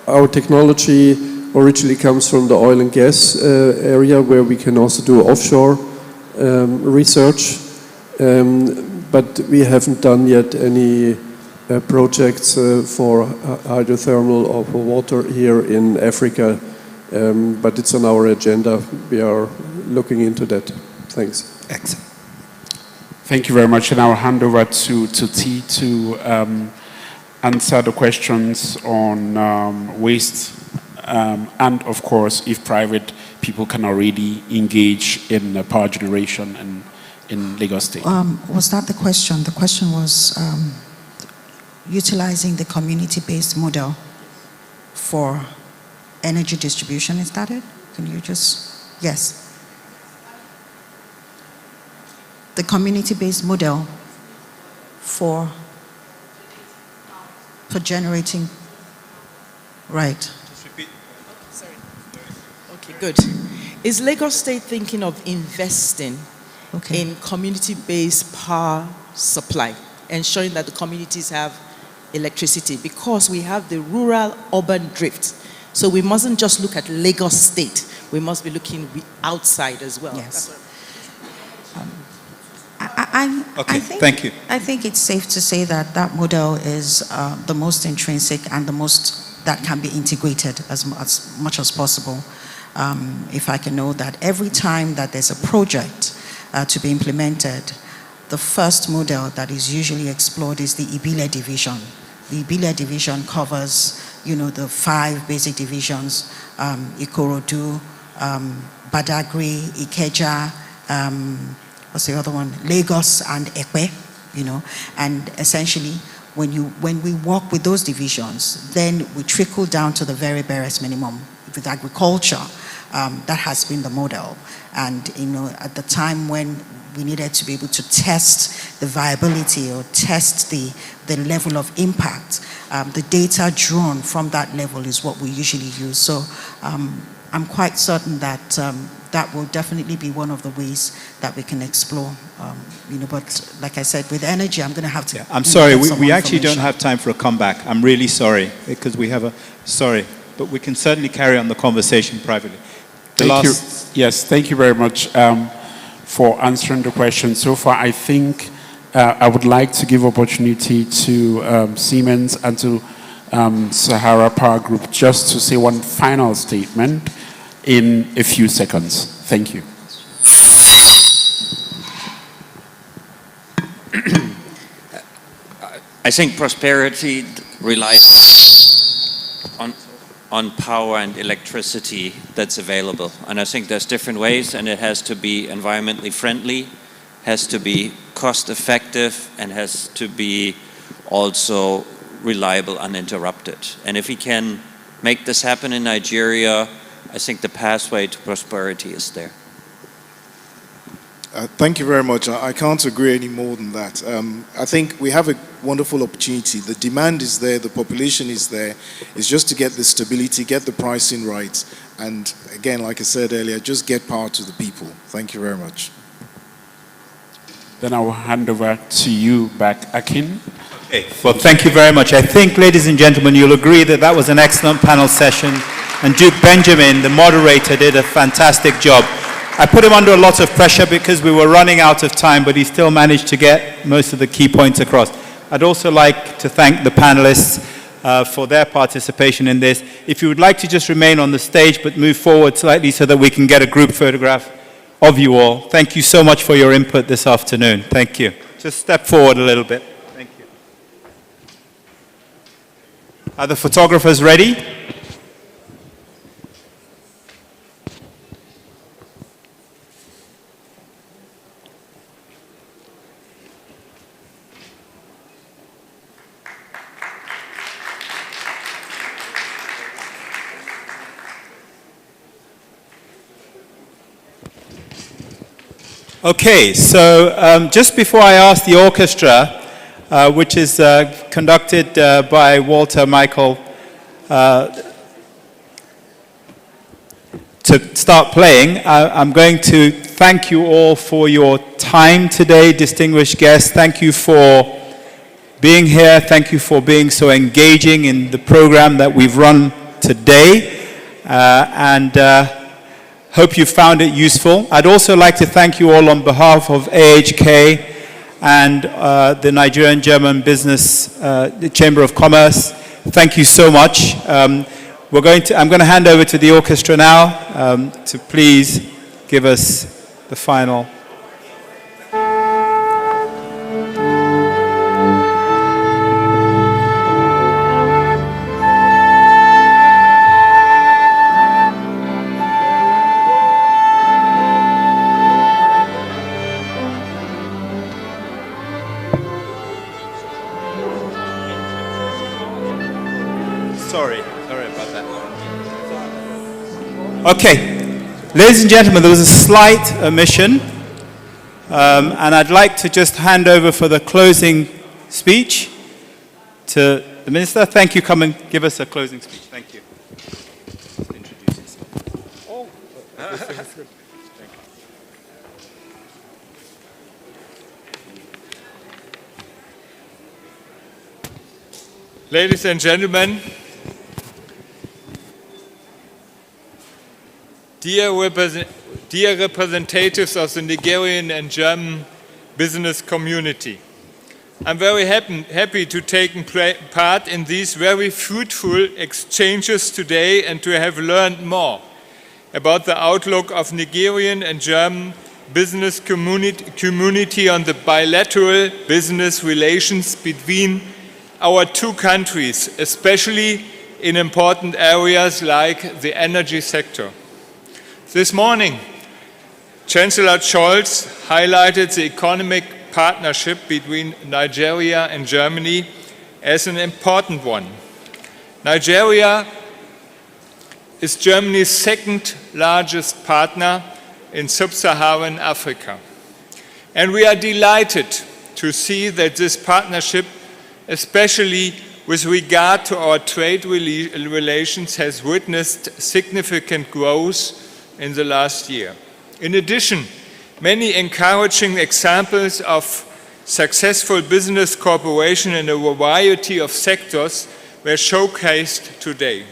Our technology originally comes from the oil and gas area, where we can also do offshore research, but we haven't done yet any projects for hydrothermal or for water here in Africa, but it's on our agenda. We are looking into that. Thanks. Excellent. Thank you very much, and I'll hand over to T to answer the questions on waste, and of course, if private people can already engage in power generation and in Lagos State. Was that the question? The question was utilizing the community-based model for energy distribution. Is that it? Can you just, yes. The community-based model for generating, right. Sorry. Okay, good. Is Lagos State thinking of investing in community-based power supply, ensuring that the communities have electricity? Because we have the rural-urban drift. So we mustn't just look at Lagos State. We must be looking outside as well. Yes. Thank you. I think it's safe to say that that model is the most intrinsic and the most that can be integrated as much as possible. If I can know that every time that there's a project to be implemented, the first model that is usually explored is the Ibile division. The Ibile division covers, the 5 basic divisions: Ikorodu, Badagry, Ikeja, what's the other one? Lagos and Ekpe, and essentially when we work with those divisions, then we trickle down to the very barest minimum. With agriculture, that has been the model. And at the time when we needed to be able to test the viability or test the level of impact, the data drawn from that level is what we usually use. So I'm quite certain that that will definitely be one of the ways that we can explore. But like I said, with energy, I'm going to have to. I'm sorry, we actually don't have time for a comeback. I'm really sorry, because we have sorry, but we can certainly carry on the conversation privately. Thank you. Yes, thank you very much for answering the question. So far, I think I would like to give opportunity to Siemens and to Sahara Power Group just to say one final statement in a few seconds. Thank you. I think prosperity relies on power and electricity that's available. And I think there's different ways, and it has to be environmentally friendly, has to be cost effective, and has to be also reliable, uninterrupted. And if we can make this happen in Nigeria, I think the pathway to prosperity is there. Thank you very much. I can't agree any more than that. I think we have a wonderful opportunity. The demand is there, the population is there. It's just to get the stability, get the pricing right, and again, like I said earlier, just get power to the people. Thank you very much. Then I will hand over to you back, Akin. Okay. Well, thank you very much. I think, ladies and gentlemen, you'll agree that that was an excellent panel session, and Duke Benjamin, the moderator, did a fantastic job. I put him under a lot of pressure because we were running out of time, but he still managed to get most of the key points across. I'd also like to thank the panelists for their participation in this. If you would like to just remain on the stage but move forward slightly so that we can get a group photograph of you all. Thank you so much for your input this afternoon. Thank you. Just step forward a little bit. Thank you. Are the photographers ready? Okay, so just before I ask the orchestra, which is conducted by Walter Michael, to start playing, I'm going to thank you all for your time today, distinguished guests. Thank you for being here. Thank you for being so engaging in the program that we've run today. And hope you found it useful. I'd also like to thank you all on behalf of AHK and the Nigerian German Business the Chamber of Commerce. Thank you so much. I'm going to hand over to the orchestra now to please give us the final. Sorry about that. Okay, ladies and gentlemen, there was a slight omission, and I'd like to just hand over for the closing speech to the Minister. Thank you. Come and give us a closing speech. Thank you. Introduce yourself. Oh. Ladies and gentlemen, dear representatives of the Nigerian and German business community, I'm very happy to take part in these very fruitful exchanges today and to have learned more about the outlook of Nigerian and German business community on the bilateral business relations between our two countries, especially in important areas like the energy sector. This morning, Chancellor Scholz highlighted the economic partnership between Nigeria and Germany as an important one. Nigeria is Germany's second largest partner in sub-Saharan Africa. And we are delighted to see that this partnership, especially with regard to our trade relations, has witnessed significant growth in the last year. In addition, many encouraging examples of successful business cooperation in a variety of sectors were showcased today.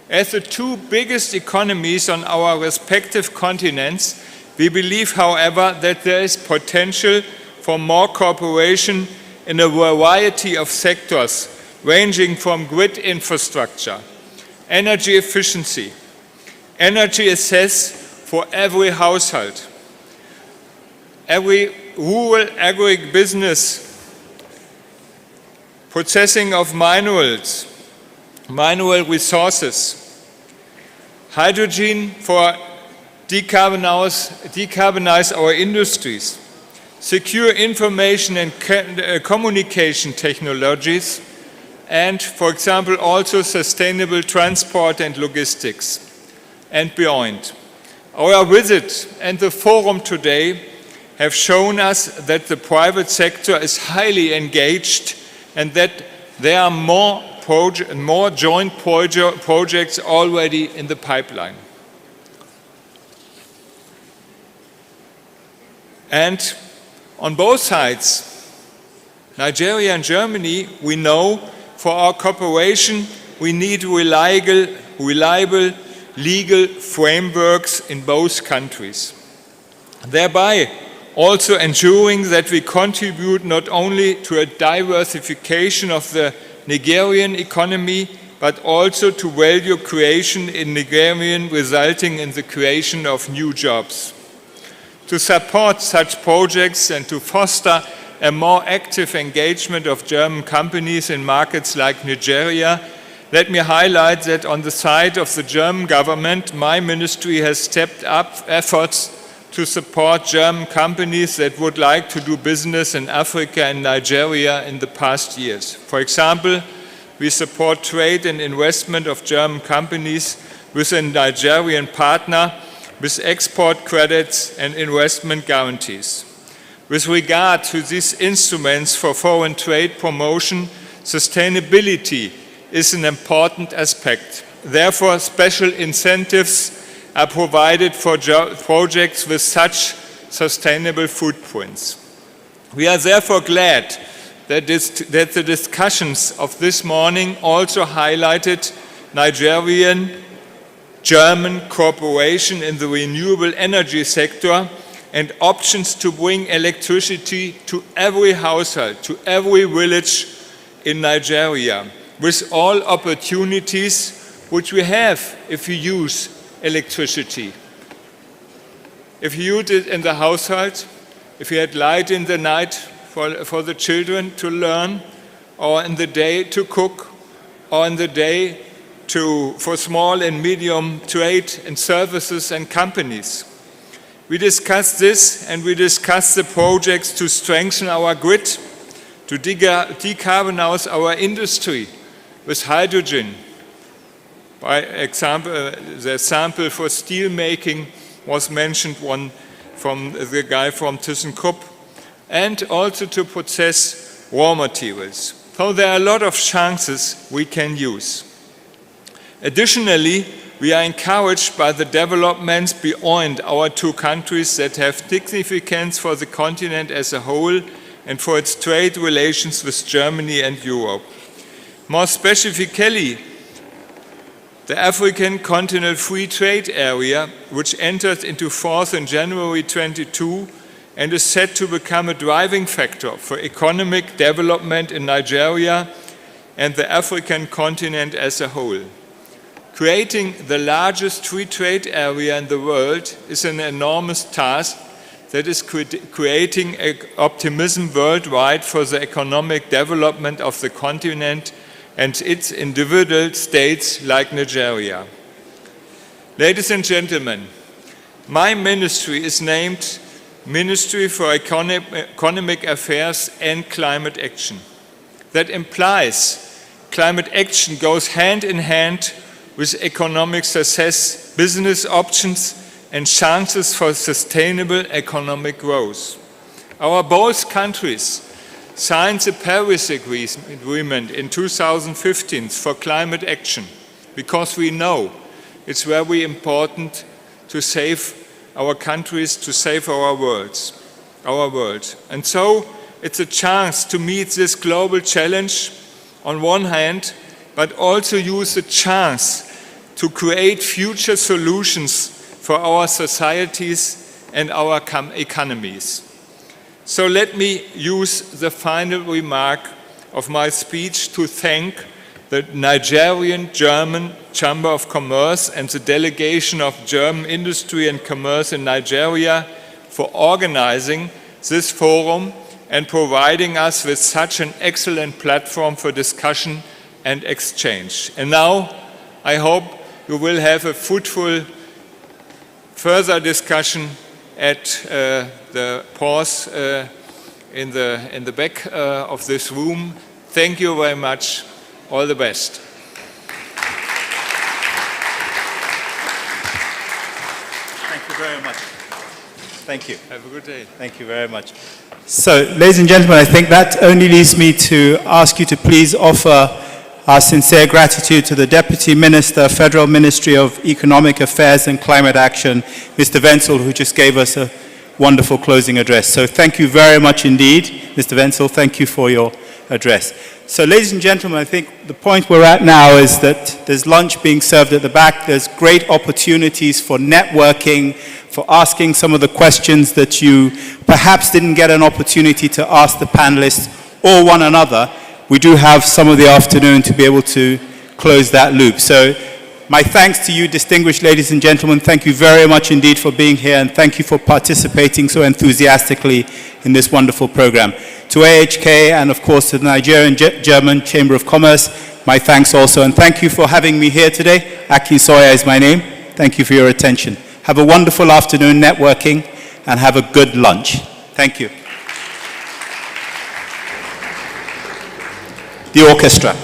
As the two biggest economies on our respective continents, we believe, however, that there is potential for more cooperation in a variety of sectors, ranging from grid infrastructure, energy efficiency, energy access for every household, every rural agribusiness, processing of mineral resources, hydrogen for decarbonize our industries, secure information and communication technologies, and, for example, also sustainable transport and logistics, and beyond. Our visit and the forum today have shown us that the private sector is highly engaged and that there are more joint projects already in the pipeline. And on both sides, Nigeria and Germany, we know for our cooperation we need reliable legal frameworks in both countries, thereby also ensuring that we contribute not only to a diversification of the Nigerian economy, but also to value creation in Nigeria, resulting in the creation of new jobs. To support such projects and to foster a more active engagement of German companies in markets like Nigeria, let me highlight that on the side of the German government, my ministry has stepped up efforts to support German companies that would like to do business in Africa and Nigeria in the past years. For example, we support trade and investment of German companies with a Nigerian partner with export credits and investment guarantees. With regard to these instruments for foreign trade promotion, sustainability is an important aspect. Therefore, special incentives are provided for projects with such sustainable footprints. We are therefore glad that the discussions of this morning also highlighted Nigerian-German cooperation in the renewable energy sector and options to bring electricity to every household, to every village in Nigeria, with all opportunities which we have if we use electricity. If you use it in the household, if you had light in the night for the children to learn, or in the day to cook, or in the day for small and medium trade and services and companies. We discussed this, and we discussed the projects to strengthen our grid, to decarbonize our industry with hydrogen. By example, the sample for steel making was mentioned, one from the guy from ThyssenKrupp, and also to process raw materials. So there are a lot of chances we can use. Additionally, we are encouraged by the developments beyond our two countries that have significance for the continent as a whole and for its trade relations with Germany and Europe. More specifically, the African Continental Free Trade Area, which entered into force in January 22 and is set to become a driving factor for economic development in Nigeria and the African continent as a whole. Creating the largest free trade area in the world is an enormous task that is creating optimism worldwide for the economic development of the continent and its individual states like Nigeria. Ladies and gentlemen, my ministry is named Ministry for Economic Affairs and Climate Action. That implies climate action goes hand in hand with economic success, business options, and chances for sustainable economic growth. Our both countries signed the Paris Agreement in 2015 for climate action because we know it's very important to save our countries, to save our world. And so it's a chance to meet this global challenge on one hand, but also use the chance to create future solutions for our societies and our economies. So let me use the final remark of my speech to thank the Nigerian-German Chamber of Commerce and the delegation of German industry and commerce in Nigeria for organizing this forum and providing us with such an excellent platform for discussion and exchange. And now I hope you will have a fruitful further discussion at the pause in the back of this room. Thank you very much. All the best. Thank you very much. Thank you. Have a good day. Thank you very much. So, ladies and gentlemen, I think that only leaves me to ask you to please offer our sincere gratitude to the Deputy Minister, Federal Ministry of Economic Affairs and Climate Action, Mr. Wenzel, who just gave us a wonderful closing address. So thank you very much indeed, Mr. Wenzel. Thank you for your address. So ladies and gentlemen, I think the point we're at now is that there's lunch being served at the back. There's great opportunities for networking, for asking some of the questions that you perhaps didn't get an opportunity to ask the panelists or one another. We do have some of the afternoon to be able to close that loop. So my thanks to you, distinguished ladies and gentlemen. Thank you very much indeed for being here, and thank you for participating so enthusiastically in this wonderful program. To AHK and of course to the Nigerian-German Chamber of Commerce, my thanks also, and thank you for having me here today. Akin Soya is my name. Thank you for your attention. Have a wonderful afternoon networking and have a good lunch. Thank you. The orchestra.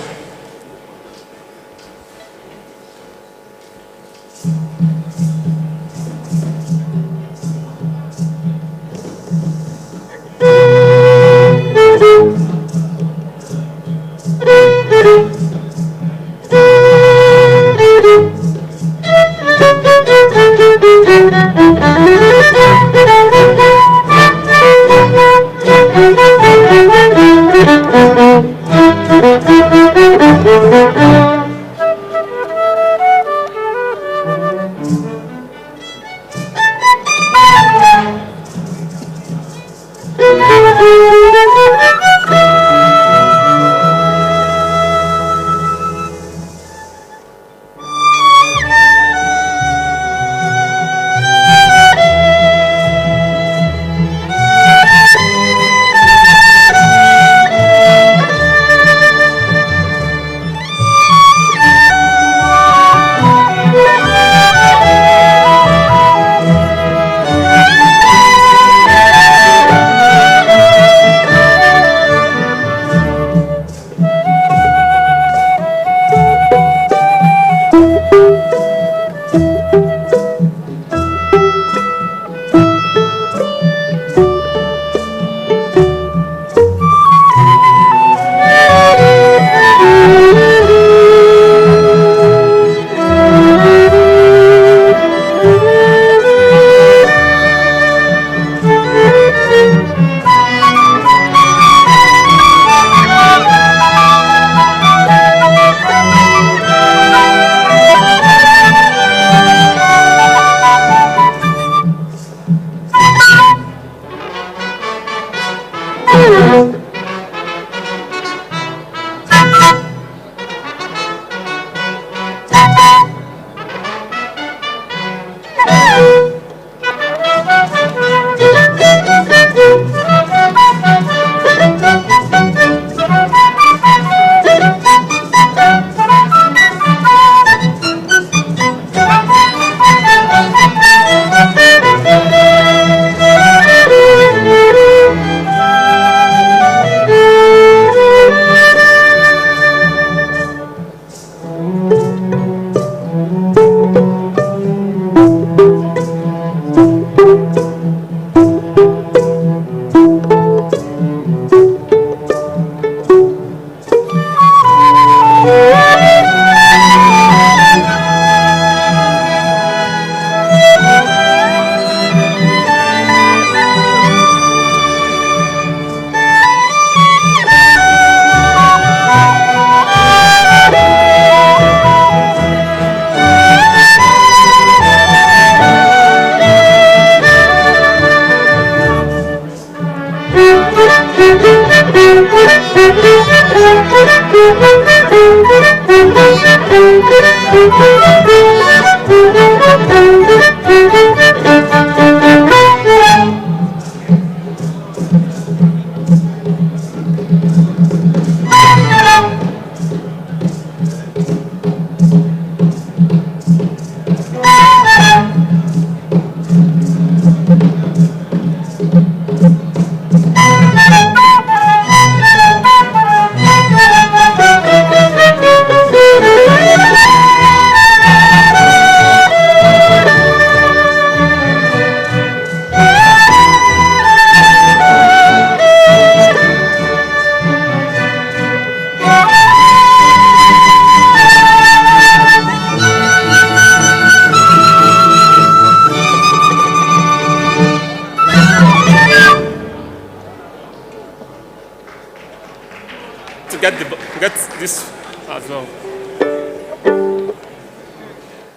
To get this as well.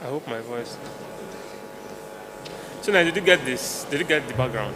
I hope my voice. So now, did you get this? Did you get the background?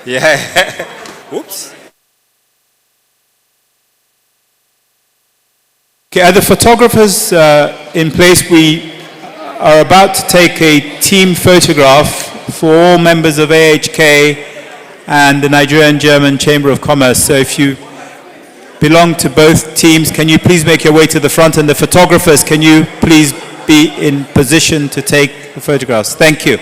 Yeah. Whoops. Okay, are the photographers in place? We are about to take a team photograph for all members of AHK and the Nigerian-German Chamber of Commerce. So if you belong to both teams, can you please make your way to the front? And the photographers, can you please be in position to take the photographs? Thank you.